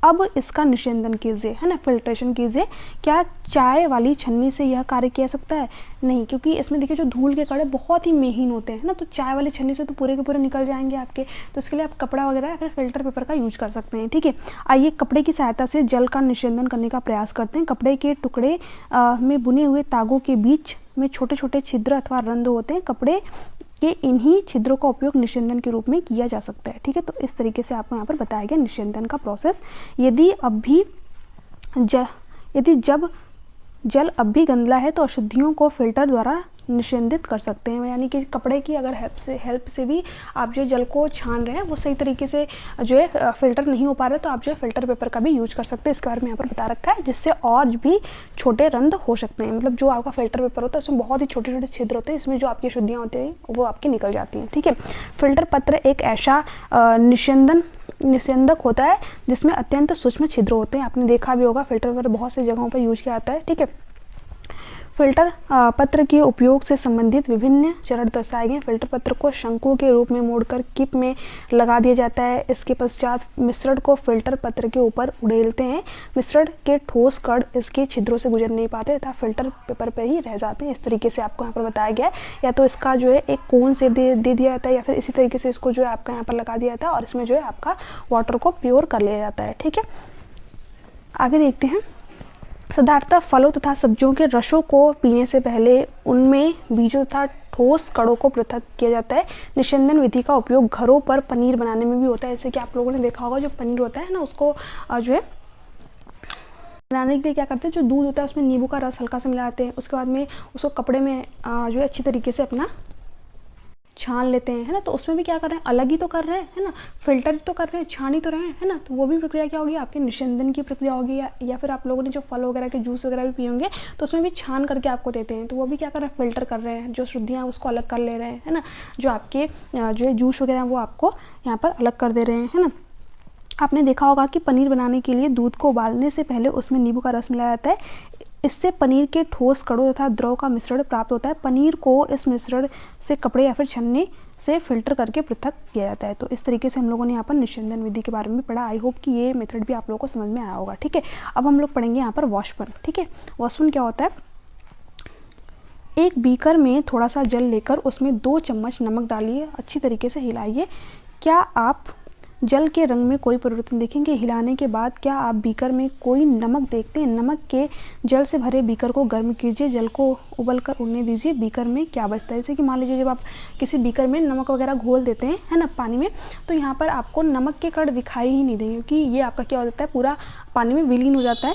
अब इसका निस्यंदन कीजिए, है ना, फिल्ट्रेशन कीजिए। क्या चाय वाली छन्नी से यह कार्य किया सकता है, नहीं, क्योंकि इसमें देखिए जो धूल के कण बहुत ही महीन होते हैं, है ना, तो चाय वाली छन्नी से तो पूरे के पूरे निकल जाएंगे आपके, तो इसके लिए आप कपड़ा वगैरह या फिर फिल्टर पेपर का यूज कर सकते हैं। ठीक है, आइए कपड़े की सहायता से जल का निस्यंदन करने का प्रयास करते हैं। कपड़े के टुकड़े में बुने हुए तागों के बीच में छोटे छोटे छिद्र अथवा रंध्र होते हैं। कपड़े के इन्हीं छिद्रों का उपयोग निस्यंदन के रूप में किया जा सकता है। ठीक है, तो इस तरीके से आपको यहाँ पर बताया गया निस्यंदन का प्रोसेस। यदि जब जल अब भी गंदला है तो अशुद्धियों को फिल्टर द्वारा निस्यंदित कर सकते हैं, यानी कि कपड़े की अगर हेल्प से भी आप जो जल को छान रहे हैं वो सही तरीके से जो है फिल्टर नहीं हो पा रहा है, तो आप जो है फिल्टर पेपर का भी यूज कर सकते हैं। इसके बारे में यहाँ पर बता रखा है, जिससे और भी छोटे रंध्र हो सकते हैं। मतलब जो आपका फिल्टर पेपर होता है उसमें बहुत ही छोटे छोटे छिद्र होते हैं, इसमें जो आपकी अशुद्धियाँ होती हैं वो आपकी निकल जाती हैं। ठीक है, फिल्टर पत्र एक ऐसा निस्यंदक होता है जिसमें अत्यंत सूक्ष्म छिद्र होते हैं। आपने देखा भी होगा फिल्टर पेपर बहुत सी जगहों पर यूज किया जाता है। ठीक है, फिल्टर पत्र के उपयोग से संबंधित विभिन्न चरण दर्शाए गए। फिल्टर पत्र को शंकु के रूप में मोड़कर किप में लगा दिया जाता है। इसके पश्चात मिश्रण को फिल्टर पत्र के ऊपर उड़ेलते हैं। मिश्रण के ठोस कण इसके छिद्रों से गुजर नहीं पाते तथा फिल्टर पेपर पर ही रह जाते हैं। इस तरीके से आपको यहाँ पर बताया गया है, या तो इसका जो है एक कोन से दे दिया जाता है, या फिर इसी तरीके से इसको जो है आपका यहाँ पर लगा दिया जाता है और इसमें जो है आपका वाटर को प्योर कर लिया जाता है। ठीक है, आगे देखते हैं। साधारणतः फलों तथा सब्जियों के रसों को पीने से पहले उनमें बीजों तथा ठोस कणों को पृथक किया जाता है। निस्यंदन विधि का उपयोग घरों पर पनीर बनाने में भी होता है। जैसे कि आप लोगों ने देखा होगा जो पनीर होता है ना, उसको जो है बनाने के लिए क्या करते हैं, जो दूध होता है उसमें नींबू का रस हल्का सा मिलाते हैं, उसके बाद में उसको कपड़े में जो है अच्छी तरीके से अपना छान लेते हैं, है ना। तो उसमें भी क्या कर रहे हैं, अलग ही तो कर रहे हैं, है ना, फिल्टर तो कर रहे हैं, छान ही तो रहे हैं, है ना। तो वो भी प्रक्रिया क्या होगी, आपके निस्यंदन की प्रक्रिया होगी। या फिर आप लोगों ने जो फल वगैरह के जूस वगैरह भी पिए होंगे तो उसमें भी छान करके आपको देते हैं, तो वो भी क्या कर रहे हैं, फिल्टर कर रहे हैं, जो शुद्धियाँ उसको अलग कर ले रहे हैं, है ना। जो आपके जो है जूस वगैरह वो आपको यहाँ पर अलग कर दे रहे हैं, है ना। आपने देखा होगा कि पनीर बनाने के लिए दूध को उबालने से पहले उसमें नींबू का रस मिलाया जाता है। इससे पनीर के ठोस कणों तथा द्रव का मिश्रण प्राप्त होता है। पनीर को इस मिश्रण से कपड़े या फिर छन्नी से फिल्टर करके पृथक किया जाता है। तो इस तरीके से हम लोगों ने यहाँ पर निस्यंदन विधि के बारे में पढ़ा। आई होप कि ये मेथड भी आप लोगों को समझ में आया होगा। ठीक है, अब हम लोग पढ़ेंगे यहाँ पर वॉशपन। ठीक है, वॉशपन क्या होता है, एक बीकर में थोड़ा सा जल लेकर उसमें 2 चम्मच नमक डालिए, अच्छी तरीके से हिलाइए। क्या आप जल के रंग में कोई परिवर्तन देखेंगे। हिलाने के बाद क्या आप बीकर में कोई नमक देखते हैं। नमक के जल से भरे बीकर को गर्म कीजिए, जल को उबल कर उड़ने दीजिए। बीकर में क्या बचता है, जैसे कि मान लीजिए जब आप किसी बीकर में नमक वगैरह घोल देते हैं, है ना, पानी में, तो यहाँ पर आपको नमक के कण दिखाई ही नहीं देंगे, क्योंकि ये आपका क्या हो जाता है, पूरा पानी में विलीन हो जाता है।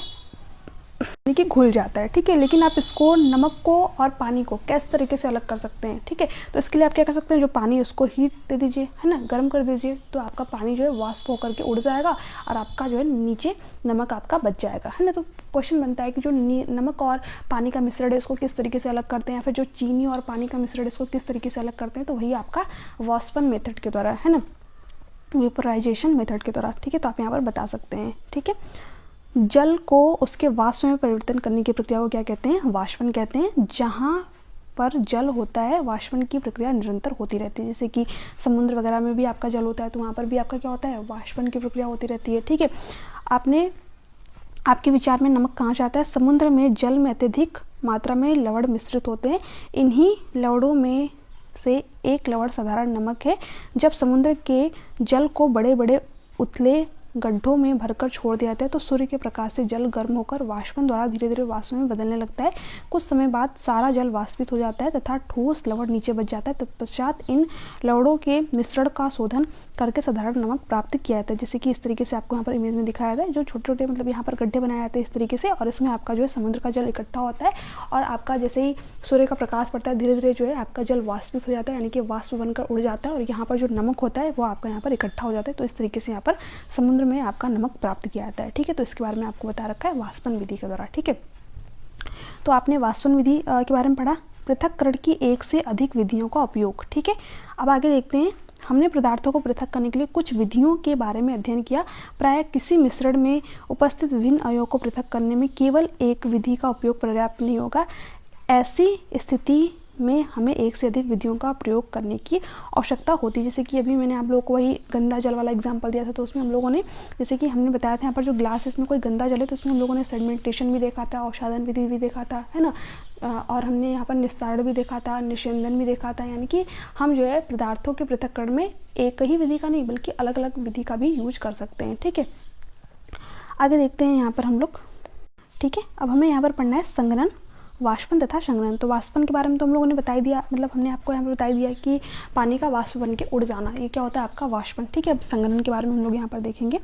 यानी कि घुल जाता है, ठीक है। लेकिन आप इसको, नमक को और पानी को किस तरीके से अलग कर सकते हैं, ठीक है। तो इसके लिए आप क्या कर सकते हैं, जो पानी उसको हीट दे दीजिए, है ना, गर्म कर दीजिए, तो आपका पानी जो है वाष्प होकर के उड़ जाएगा और आपका जो है नीचे नमक आपका बच जाएगा, है ना। तो क्वेश्चन बनता है कि जो नमक और पानी का मिश्रण है इसको किस तरीके से अलग करते हैं, या फिर जो चीनी और पानी का मिश्रण है इसको किस तरीके से अलग करते हैं। तो वही आपका वाष्पन मेथड के द्वारा, है ना, वेपराइजेशन मेथड के द्वारा, ठीक है। तो आप यहाँ पर बता सकते हैं, ठीक है। जल को उसके वाष्प में परिवर्तन करने की प्रक्रिया को क्या कहते हैं, वाष्पन कहते हैं। जहाँ पर जल होता है वाष्पन की प्रक्रिया निरंतर होती रहती है। जैसे कि समुद्र वगैरह में भी आपका जल होता है, तो वहाँ पर भी आपका क्या होता है, वाष्पन की प्रक्रिया होती रहती है, ठीक है। आपके विचार में नमक कहाँ से आता है, समुद्र में जल में अत्यधिक मात्रा में लवण मिश्रित होते हैं। इन्हीं लवणों में से एक लवण साधारण नमक है। जब समुद्र के जल को बड़े बड़े उथले गड्ढों में भरकर छोड़ दिया जाता है तो सूर्य के प्रकाश से जल गर्म होकर वाष्पन द्वारा धीरे धीरे वाष्प में बदलने लगता है। कुछ समय बाद सारा जल वाष्पित हो जाता है तथा ठोस लवण नीचे बच जाता है। तत्पश्चात इन लवणों के मिश्रण का शोधन करके साधारण नमक प्राप्त किया जाता है। जैसे कि इस तरीके से आपको यहाँ पर इमेज में दिखाया जाता है, जो छोटे छोटे मतलब यहाँ पर गड्ढे बनाए जाते हैं इस तरीके से, और इसमें आपका जो है समुद्र का जल इकट्ठा होता है और आपका जैसे ही सूर्य का प्रकाश पड़ता है धीरे धीरे जो है आपका जल वाष्पित हो जाता है, यानी कि वाष्प बनकर उड़ जाता है और यहाँ पर जो नमक होता है वो आपका यहाँ पर इकट्ठा हो जाता है। तो इस तरीके से यहाँ पर समुद्र में आपका नमक प्राप्त किया जाता है, ठीक है। तो इसके बारे में आपको बता रखा है वाष्पन विधि के द्वारा, ठीक है। तो आपने वाष्पन विधि के बारे में पढ़ा, पृथक्करण की एक से अधिक विधियों का उपयोग, ठीक है। अब आगे देखते हैं, हमने पदार्थों को पृथक करने के लिए कुछ विधियों के बारे में अध्ययन किया। प्रायः किसी मिश्रण में उपस्थित विभिन्न अवयवों को पृथक करने में केवल एक विधि का उपयोग पर्याप्त नहीं होगा। ऐसी स्थिति में हमें एक से अधिक विधियों का प्रयोग करने की आवश्यकता होती है। जैसे कि अभी मैंने आप लोगों को वही गंदा जल वाला एग्जांपल दिया था, तो उसमें हम लोगों ने, जैसे कि हमने बताया था यहाँ पर जो ग्लास है इसमें कोई गंदा जल है तो उसमें हम लोगों ने सेडिमेंटेशन भी देखा था, औषधन विधि भी देखा था, है ना, और हमने यहाँ पर निस्तारण भी देखा था, निस्यंदन भी देखा था। यानी कि हम जो है पदार्थों के पृथक्करण में एक ही विधि का नहीं बल्कि अलग अलग विधि का भी यूज कर सकते हैं, ठीक है। आगे देखते हैं यहाँ पर हम लोग, ठीक है। अब हमें यहाँ पर पढ़ना है संघनन, वाष्पन तथा संघनन। तो वाष्पन के बारे में तो हम लोगों ने बता ही दिया, मतलब हमने आपको यहाँ पर बता ही दिया कि पानी का वाष्प बन के उड़ जाना, ये क्या होता है आपका वाष्पन, ठीक है। अब संघनन के बारे में हम लोग यहाँ पर देखेंगे।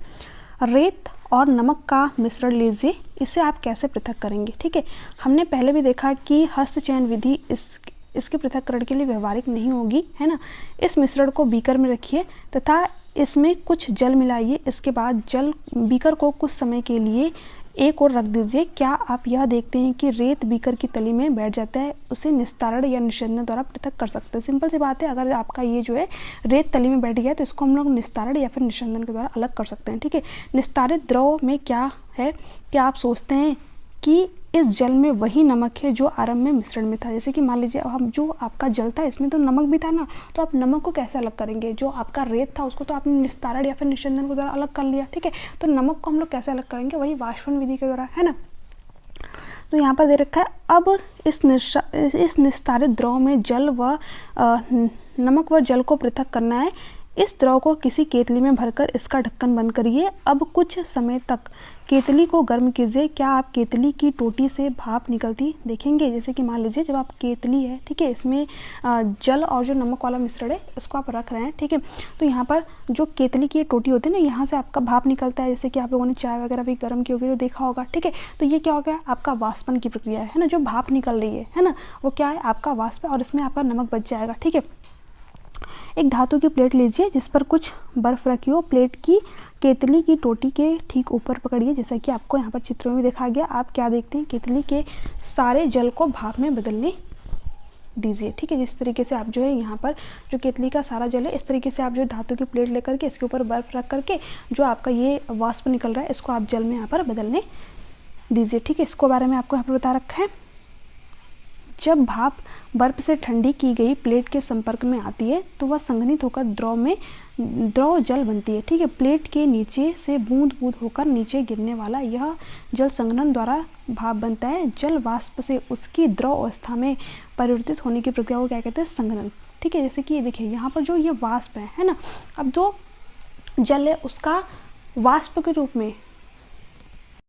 रेत और नमक का मिश्रण लीजिए, इसे आप कैसे पृथक करेंगे, ठीक है। हमने पहले भी देखा कि हस्तचयन विधि इसके पृथक्करण के लिए व्यवहारिक नहीं होगी, है ना। इस मिश्रण को बीकर में रखिए तथा इसमें कुछ जल मिलाइए। इसके बाद बीकर को कुछ समय के लिए एक और रख दीजिए। क्या आप यह देखते हैं कि रेत बीकर की तली में बैठ जाता है, उसे निस्तारण या निस्यंदन द्वारा पृथक कर सकते हैं। सिंपल सी बात है, अगर आपका ये जो है रेत तली में बैठ गया तो इसको हम लोग निस्तारण या फिर निस्यंदन के द्वारा अलग कर सकते हैं, ठीक है। निस्तारित द्रव में क्या है, क्या आप सोचते हैं कि इस जल में वही नमक है जो आरंभ में मिश्रण में था। जैसे कि मान लीजिए हम जो आपका जल था इसमें तो नमक भी था ना, तो आप नमक को कैसे अलग करेंगे, जो आपका रेत था उसको तो आपने निस्तारण या फिर निस्यंदन के द्वारा अलग कर लिया, ठीक है। तो नमक को हम लोग कैसे अलग करेंगे, वही वाष्पन विधि के द्वारा, है ना। तो यहाँ पर दे रखा है, अब इस निस्तारित द्रव में जल व नमक व जल को पृथक करना है। इस द्रव को किसी केतली में भरकर इसका ढक्कन बंद करिए। अब कुछ समय तक केतली को गर्म कीजिए। क्या आप केतली की टोटी से भाप निकलती देखेंगे। जैसे कि मान लीजिए जब आप केतली है, ठीक है, इसमें जल और जो नमक वाला मिश्रण है इसको आप रख रहे हैं, ठीक है। तो यहाँ पर जो केतली की टोटी होती है ना, यहाँ से आपका भाप निकलता है। जैसे कि आप लोगों ने चाय वगैरह भी गर्म की होगी तो देखा होगा, ठीक है। तो ये क्या हो गया, आपका वाष्पन की प्रक्रिया है ना, जो भाप निकल रही है ना, वो क्या है, आपका वाष्प है और इसमें आपका नमक बच जाएगा, ठीक है। एक धातु की प्लेट लीजिए जिस पर कुछ बर्फ रखी हो। प्लेट की केतली की टोटी के ठीक ऊपर पकड़िए, जैसा कि आपको यहाँ पर चित्र में दिखाया गया। आप क्या देखते हैं, केतली के सारे जल को भाप में बदलने दीजिए, ठीक है। जिस तरीके से आप जो है यहाँ पर जो केतली का सारा जल है, इस तरीके से आप जो धातु की प्लेट लेकर के इसके ऊपर बर्फ रख करके जो आपका ये वाष्प निकल रहा है इसको आप जल में यहाँ पर बदलने दीजिए, ठीक है। इसको बारे में आपको यहाँ पर बता रखा है। जब भाप बर्फ से ठंडी की गई प्लेट के संपर्क में आती है तो वह संघनित होकर द्रव जल बनती है, ठीक है। प्लेट के नीचे से बूंद बूंद होकर नीचे गिरने वाला यह जल संघनन द्वारा भाप बनता है। जल वाष्प से उसकी द्रव अवस्था में परिवर्तित होने की प्रक्रिया को क्या कहते हैं, संघनन, ठीक है। जैसे कि ये देखिए यहाँ पर जो ये वाष्प है ना, अब जो जल है उसका वाष्प के रूप में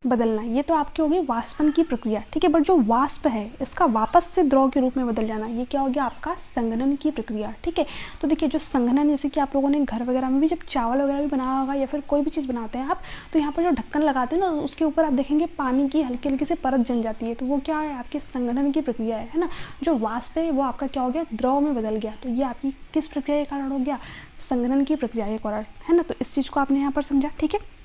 बदलना, ये तो आपकी होगी वाष्पन की प्रक्रिया, ठीक है। बट जो वाष्प है इसका वापस से द्रव के रूप में बदल जाना, ये क्या हो गया आपका संघनन की प्रक्रिया, ठीक है। तो देखिए जो संघनन, जैसे कि आप लोगों ने घर वगैरह में भी जब चावल वगैरह भी बनाया होगा या फिर कोई भी चीज़ बनाते हैं आप, तो यहाँ पर जो ढक्कन लगाते हैं ना, उसके ऊपर आप देखेंगे पानी की हल्की हल्की से परत जम जाती है, तो वो क्या है आपकी संघनन की प्रक्रिया है ना। जो वाष्प है वो आपका क्या हो गया, द्रव में बदल गया, तो ये आपकी किस प्रक्रिया के कारण हो गया, संघनन की प्रक्रिया के कारण, है ना। तो इस चीज़ को आपने यहाँ पर समझा, ठीक है।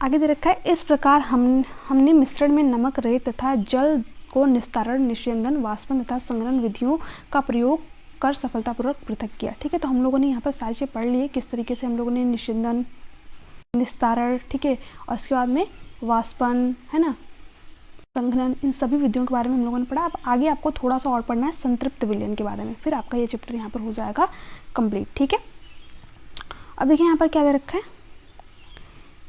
आगे दे रखा है, इस प्रकार हमने मिश्रण में नमक, रेत तथा जल को निस्तारण, निस्यंदन, वाष्पन तथा संघनन विधियों का प्रयोग कर सफलतापूर्वक पृथक किया, ठीक है। तो हम लोगों ने यहाँ पर सारी चीज़ें पढ़ ली है, किस तरीके से हम लोगों ने निस्यंदन, निस्तारण, ठीक है, और उसके बाद में वाष्पन, है ना, संघनन, इन सभी विधियों के बारे में हम लोगों ने पढ़ा। अब आगे आपको थोड़ा सा और पढ़ना है संतृप्त विलयन के बारे में, फिर आपका ये चैप्टर यहाँ पर हो जाएगा कंप्लीट, ठीक है। अब देखिए यहाँ पर क्या दे रखा है,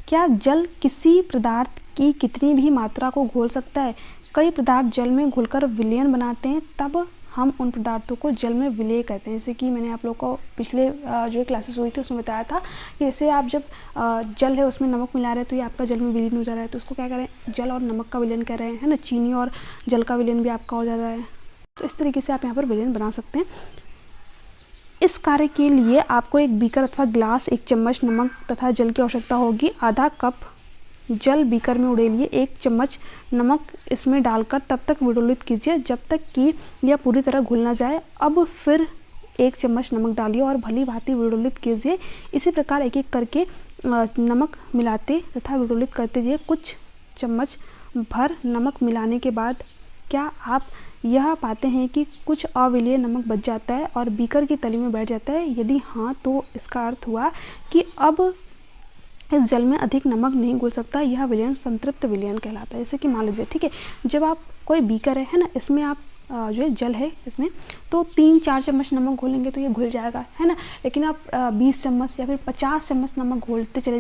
क्या जल किसी पदार्थ की कितनी भी मात्रा को घोल सकता है। कई पदार्थ जल में घुलकर विलयन बनाते हैं, तब हम उन पदार्थों को जल में विलय कहते हैं। जैसे कि मैंने आप लोगों को पिछले जो क्लासेस हुई थी उसमें बताया था कि जैसे आप जब जल है उसमें नमक मिला रहे हैं तो ये आपका जल में विलीन हो जा रहा है, तो उसको क्या करें, जल और नमक का विलयन कर रहे हैं, है ना। चीनी और जल का विलयन भी आपका हो जा रहा है, तो इस तरीके से आप यहाँ पर विलयन बना सकते हैं। इस कार्य के लिए आपको एक बीकर अथवा ग्लास, एक चम्मच नमक तथा जल की आवश्यकता होगी। आधा कप जल बीकर में उड़ेलिए, एक चम्मच नमक इसमें डालकर तब तक विडोलित कीजिए जब तक कि यह पूरी तरह घुल ना जाए। अब फिर एक चम्मच नमक डालिए और भली भांति विडोलित कीजिए। इसी प्रकार एक एक करके नमक मिलाते तथा विडोलित करते जाइए। कुछ चम्मच भर नमक मिलाने के बाद क्या आप यह पाते हैं कि कुछ अविलेय नमक बच जाता है और बीकर की तली में बैठ जाता है? यदि हाँ, तो इसका अर्थ हुआ कि अब इस जल में अधिक नमक नहीं घुल सकता। यह विलयन संतृप्त विलयन कहलाता है। जैसे कि मान लीजिए, ठीक है, जब आप कोई बीकर है ना, इसमें आप जो है जल है इसमें, तो 3-4 चम्मच नमक घोलेंगे तो ये घुल जाएगा, है ना। लेकिन आप 20 चम्मच या फिर 50 चम्मच नमक घोलते चले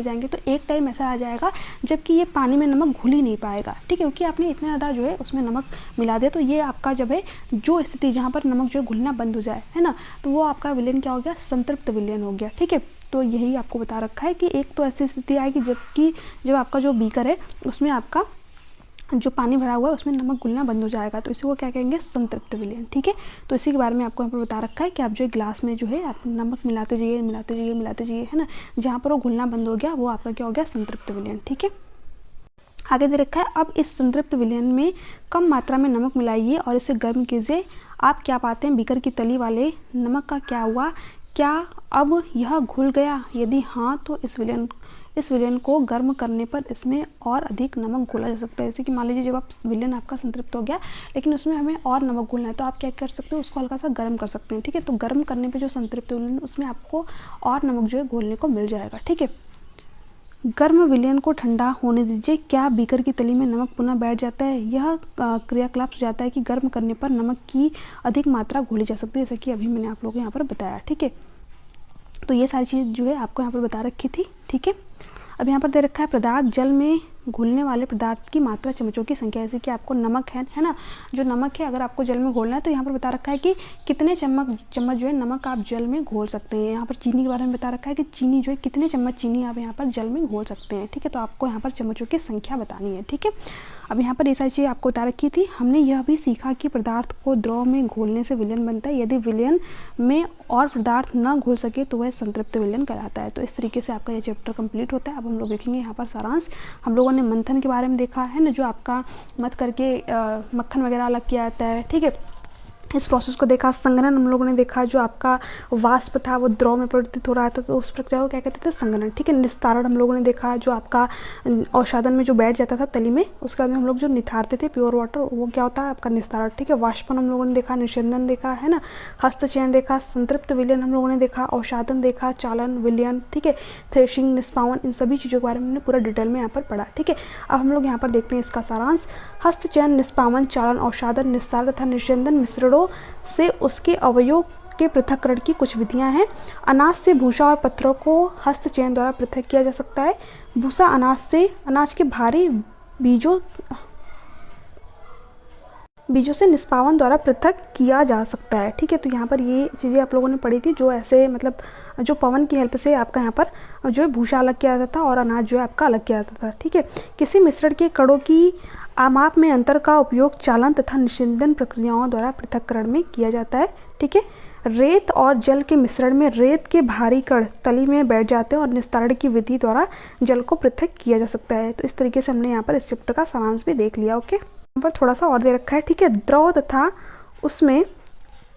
जाएंगे तो एक टाइम ऐसा आ जाएगा जबकि ये पानी में नमक घुल ही नहीं पाएगा, ठीक है, क्योंकि आपने इतना ज़्यादा जो है उसमें नमक मिला दिया। तो ये आपका जब है जो स्थिति जहाँ पर नमक जो है घुलना बंद हो जाए, है ना, तो वो आपका विलयन क्या हो गया, संतृप्त विलयन हो गया, ठीक है। तो यही आपको बता रखा है कि एक तो ऐसी स्थिति आएगी जब आपका जो बीकर है उसमें आपका जो पानी भरा हुआ है उसमें नमक घुलना बंद हो जाएगा, तो इसी को क्या कहेंगे, संतृप्त विलयन, ठीक है। तो इसी के बारे में आपको यहाँ पर बता रखा है कि आप जो है ग्लास में जो है आप नमक मिलाते जाइए, है ना, जहाँ पर वो घुलना बंद हो गया वो आपका क्या हो गया, संतृप्त विलयन, ठीक है। आगे दे रखा है, अब इस संतृप्त विलयन में कम मात्रा में नमक मिलाइए और इसे गर्म कीजिए। आप क्या पाते हैं, बीकर की तली वाले नमक का क्या हुआ, क्या अब यह घुल गया? यदि हाँ, तो इस विलयन को गर्म करने पर इसमें और अधिक नमक घोला जा सकता है। जैसे कि मान लीजिए जब आप विलयन आपका संतृप्त हो गया लेकिन उसमें हमें और नमक घोलना है, तो आप क्या कर सकते हो, उसको हल्का सा गर्म कर सकते हैं, ठीक है। तो गर्म करने पे जो संतृप्त विलयन उसमें आपको और नमक जो है घोलने को मिल जाएगा, ठीक है। गर्म विलयन को ठंडा होने दीजिए। क्या बीकर की तली में नमक पुनः बैठ जाता है? यह क्रियाकलाप सुझाता है कि गर्म करने पर नमक की अधिक मात्रा घोली जा सकती है, जैसे कि अभी मैंने आप लोगों को यहाँ पर बताया, ठीक है। तो ये सारी चीज़ जो है आपको यहाँ पर बता रखी थी, ठीक है। अब यहाँ पर दे रखा है, पदार्थ जल में घुलने वाले पदार्थ की मात्रा चम्मचों की संख्या। जैसे कि आपको नमक है ना, जो नमक है अगर आपको जल में घोलना है तो यहाँ पर बता रखा है कि कितने चम्मच जो है नमक आप जल में घोल सकते हैं। यहाँ पर चीनी के बारे में बता रखा है कि चीनी जो है कितने चम्मच चीनी आप यहाँ पर जल में घोल सकते हैं, ठीक है। तो आपको यहाँ पर चम्मचों की संख्या बतानी है, ठीक है। अब यहाँ पर ये सारी चीज़ें आपको बता रखी थी। हमने यह भी सीखा कि पदार्थ को द्रव में घोलने से विलयन बनता है। यदि विलयन में और पदार्थ न घुल सके तो वह संतृप्त विलयन कहलाता है। तो इस तरीके से आपका ये चैप्टर कंप्लीट होता है। अब हम लोग देखेंगे यहाँ पर सारांश। हम लोगों ने मंथन के बारे में देखा है ना, जो आपका मथ करके मक्खन वगैरह अलग किया जाता है, ठीक है, इस प्रोसेस को देखा। संघनन हम लोगों ने देखा, जो आपका वाष्प था वो द्रव में परिवर्तित हो रहा था, तो उस प्रक्रिया को क्या कहते थे, संघनन, ठीक है। निस्तारण हम लोगों ने देखा, जो आपका औषधन में जो बैठ जाता था तली में, उसके बाद में हम लोग जो निथारते थे प्योर वाटर, वो क्या होता है आपका निस्तारण, ठीक है। वाष्पन हम लोगों ने देखा, निस्यंदन देखा, है ना, हस्तचयन देखा, संतृप्त विलयन हम लोगों ने देखा, औषधन देखा, चालन विलयन, ठीक है, थ्रेशिंग, निष्पावन, इन सभी चीज़ों के बारे में हमने पूरा डिटेल में यहाँ पर पढ़ा, ठीक है। अब हम लोग यहाँ पर देखते हैं इसका सारांश। हस्तचयन, निष्पावन, चालन, औषधन, निस्तार तथा निस्यंदन मिश्रणों से उसके अवयव के पृथक्करण की कुछ विधियां हैं। अनाज से भूसा और पत्थरों को हस्तचयन द्वारा पृथक किया जा सकता है। भूसा बीजों से निष्पादन द्वारा पृथक किया जा सकता है। ठीक है, तो यहाँ पर ये चीज़ें आप लोगों ने पढ़ी थी, जो ऐसे मतलब जो पवन की हेल्प से आपका यहाँ पर जो है भूसा अलग किया जाता था और अनाज जो है आपका अलग किया जाता था। ठीक है, किसी मिश्रण के कणों की आमाप में अंतर का उपयोग चालन तथा निषेधन प्रक्रियाओं द्वारा पृथक्करण में किया जाता है। ठीक है, रेत और जल के मिश्रण में रेत के भारी कण तली में बैठ जाते हैं और निस्तारण की विधि द्वारा जल को पृथक किया जा सकता है। तो इस तरीके से हमने यहाँ पर इस चैप्टर का सारांश भी देख लिया। ओके, यहाँ पर थोड़ा सा और दे रखा है। ठीक है, द्रव तथा उसमें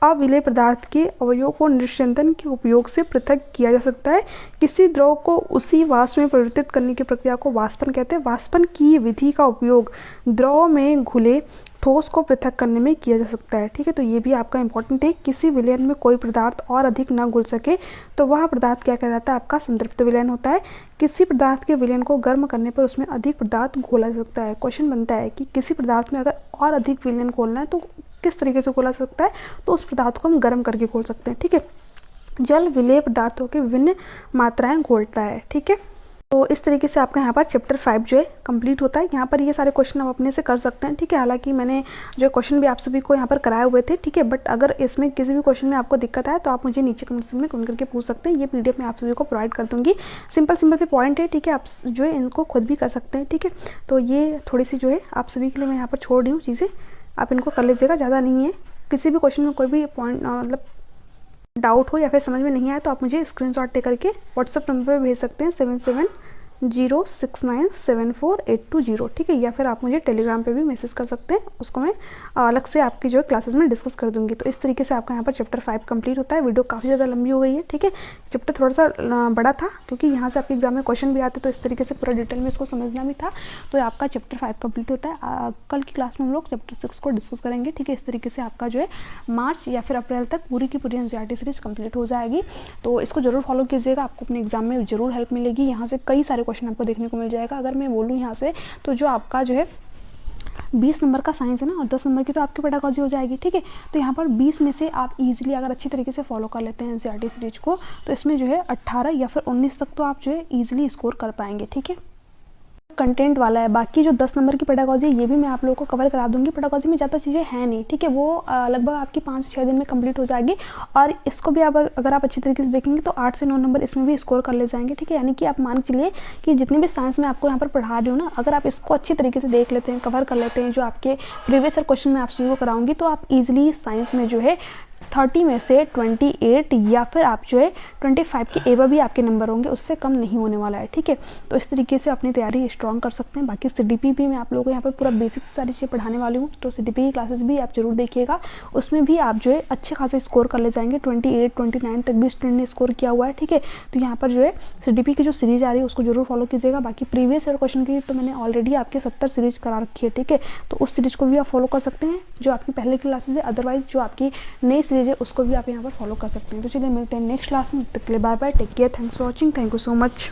अविलेय पदार्थ के अवयवों को निस्यंदन के उपयोग से पृथक किया जा सकता है। किसी द्रव को उसी वाष्प में परिवर्तित करने की प्रक्रिया को वाष्पन कहते हैं। वाष्पन की विधि का उपयोग द्रव में घुले ठोस को पृथक करने में किया जा सकता है। ठीक है, तो ये भी आपका इंपॉर्टेंट है। किसी विलयन में कोई पदार्थ और अधिक न घुल सके तो वह पदार्थ क्या कहलाता है, आपका संतृप्त विलयन होता है। किसी पदार्थ के विलयन को गर्म करने पर उसमें अधिक पदार्थ घोला जा सकता है। क्वेश्चन बनता है कि किसी पदार्थ में अगर और अधिक विलयन घोलना है तो किस तरीके से घोला सकता है, तो उस पदार्थ को हम गर्म करके घोल सकते हैं। ठीक है, जल विलेय पदार्थों के विभिन्न मात्राएं घोलता है। ठीक है, तो इस तरीके से आपका यहाँ पर चैप्टर 5 जो है कंप्लीट होता है। यहाँ पर ये सारे क्वेश्चन आप अपने से कर सकते हैं। ठीक है, हालांकि मैंने जो क्वेश्चन भी आप सभी को यहाँ पर कराए हुए थे। ठीक है, बट अगर इसमें किसी भी क्वेश्चन में आपको दिक्कत आए तो आप मुझे नीचे कमेंट सेक्शन में कमेंट करके पूछ सकते हैं। ये PDF मैं आप सभी को प्रोवाइड कर दूँगी। सिंपल से पॉइंट है। ठीक है, आप जो है इनको खुद भी कर सकते हैं। ठीक है, तो ये थोड़ी सी जो है आप सभी के लिए मैं यहाँ पर छोड़ रही हूँ चीज़ें, आप इनको कर लीजिएगा, ज़्यादा नहीं है। किसी भी क्वेश्चन में कोई भी पॉइंट मतलब डाउट हो या फिर समझ में नहीं आए तो आप मुझे स्क्रीनशॉट टेक करके व्हाट्सएप नंबर पर भेज सकते हैं 7706974820। ठीक है, या फिर आप मुझे टेलीग्राम पे भी मैसेज कर सकते हैं, उसको मैं अलग से आपकी जो है क्लासेस में डिस्कस कर दूंगी। तो इस तरीके से आपका यहाँ पर चैप्टर 5 कंप्लीट होता है। वीडियो काफ़ी ज़्यादा लंबी हो गई है। ठीक है, चैप्टर थोड़ा सा बड़ा था क्योंकि यहाँ से आपके एग्जाम में क्वेश्चन भी आते, तो इस तरीके से पूरा डिटेल में इसको समझना भी था। तो आपका चैप्टर 5 कंप्लीट होता है। कल की क्लास में हम लोग चैप्टर 6 को डिस्कस करेंगे। ठीक है, इस तरीके से आपका जो है मार्च या फिर अप्रैल तक पूरी की पूरी NCERT सीरीज कंप्लीट हो जाएगी। तो इसको जरूर फॉलो कीजिएगा, आपको अपने एग्जाम में जरूर हेल्प मिलेगी। यहाँ से कई सारे क्वेश्चन आपको देखने को मिल जाएगा। अगर मैं बोलूँ यहाँ से तो जो आपका जो है 20 नंबर का साइंस है ना, और 10 नंबर की तो आपकी पेडागॉजी हो जाएगी। ठीक है, तो यहाँ पर 20 में से आप इजीली अगर अच्छी तरीके से फॉलो कर लेते हैं NCERT सीरीज को, तो इसमें जो है 18 या फिर 19 तक तो आप जो है इजीली स्कोर कर पाएंगे। ठीक है, कंटेंट वाला है। बाकी जो 10 नंबर की पेडागॉजी ये भी मैं आप लोगों को कवर करा दूंगी। पेडागॉजी में ज़्यादा चीज़ें हैं नहीं। ठीक है, वो लगभग आपकी 5 से 6 दिन में कंप्लीट हो जाएगी और इसको भी आप अगर आप अच्छी तरीके से देखेंगे तो 8 से 9 नंबर इसमें भी स्कोर कर ले जाएंगे। ठीक है, यानी कि आप मान के लिए कि जितने भी साइंस में आपको यहाँ पर पढ़ा रही हूँ ना, अगर आप इसको अच्छी तरीके से देख लेते हैं, कवर कर लेते हैं, जो आपके प्रीवियस क्वेश्चन में आप सभी को कराऊंगी, तो आप ईजिली साइंस में जो है 30 में से 28 या फिर आप जो है 25 के एबव भी आपके नंबर होंगे, उससे कम नहीं होने वाला है। ठीक है, तो इस तरीके से अपनी तैयारी स्ट्रॉन्ग कर सकते हैं। बाकी CDP भी मैं आप लोगों को यहाँ पर पूरा बेसिक सारी चीज़ें पढ़ाने वाली हूँ, तो CDP की क्लासेस भी आप जरूर देखिएगा। उसमें भी आप जो है अच्छे खासे स्कोर कर ले जाएंगे। 28, 29 तक भी स्टूडेंट ने स्कोर किया हुआ है। ठीक है, तो यहाँ पर जो है CDP की जो सीरीज आ रही है उसको जरूर फॉलो कीजिएगा। बाकी प्रीवियस ईयर क्वेश्चन की तो मैंने ऑलरेडी आपके 70 सीरीज करा रखी है। ठीक है, तो उस सीरीज को भी आप फॉलो कर सकते हैं, जो आपकी पहले की क्लासेज है। अदरवाइज जो आपकी नई सीरीज है उसको भी आप यहाँ पर फॉलो कर सकते हैं। तो चलिए मिलते हैं नेक्स्ट क्लास में, तब तक के लिए bye bye, take care, thanks for watching, thank you so much.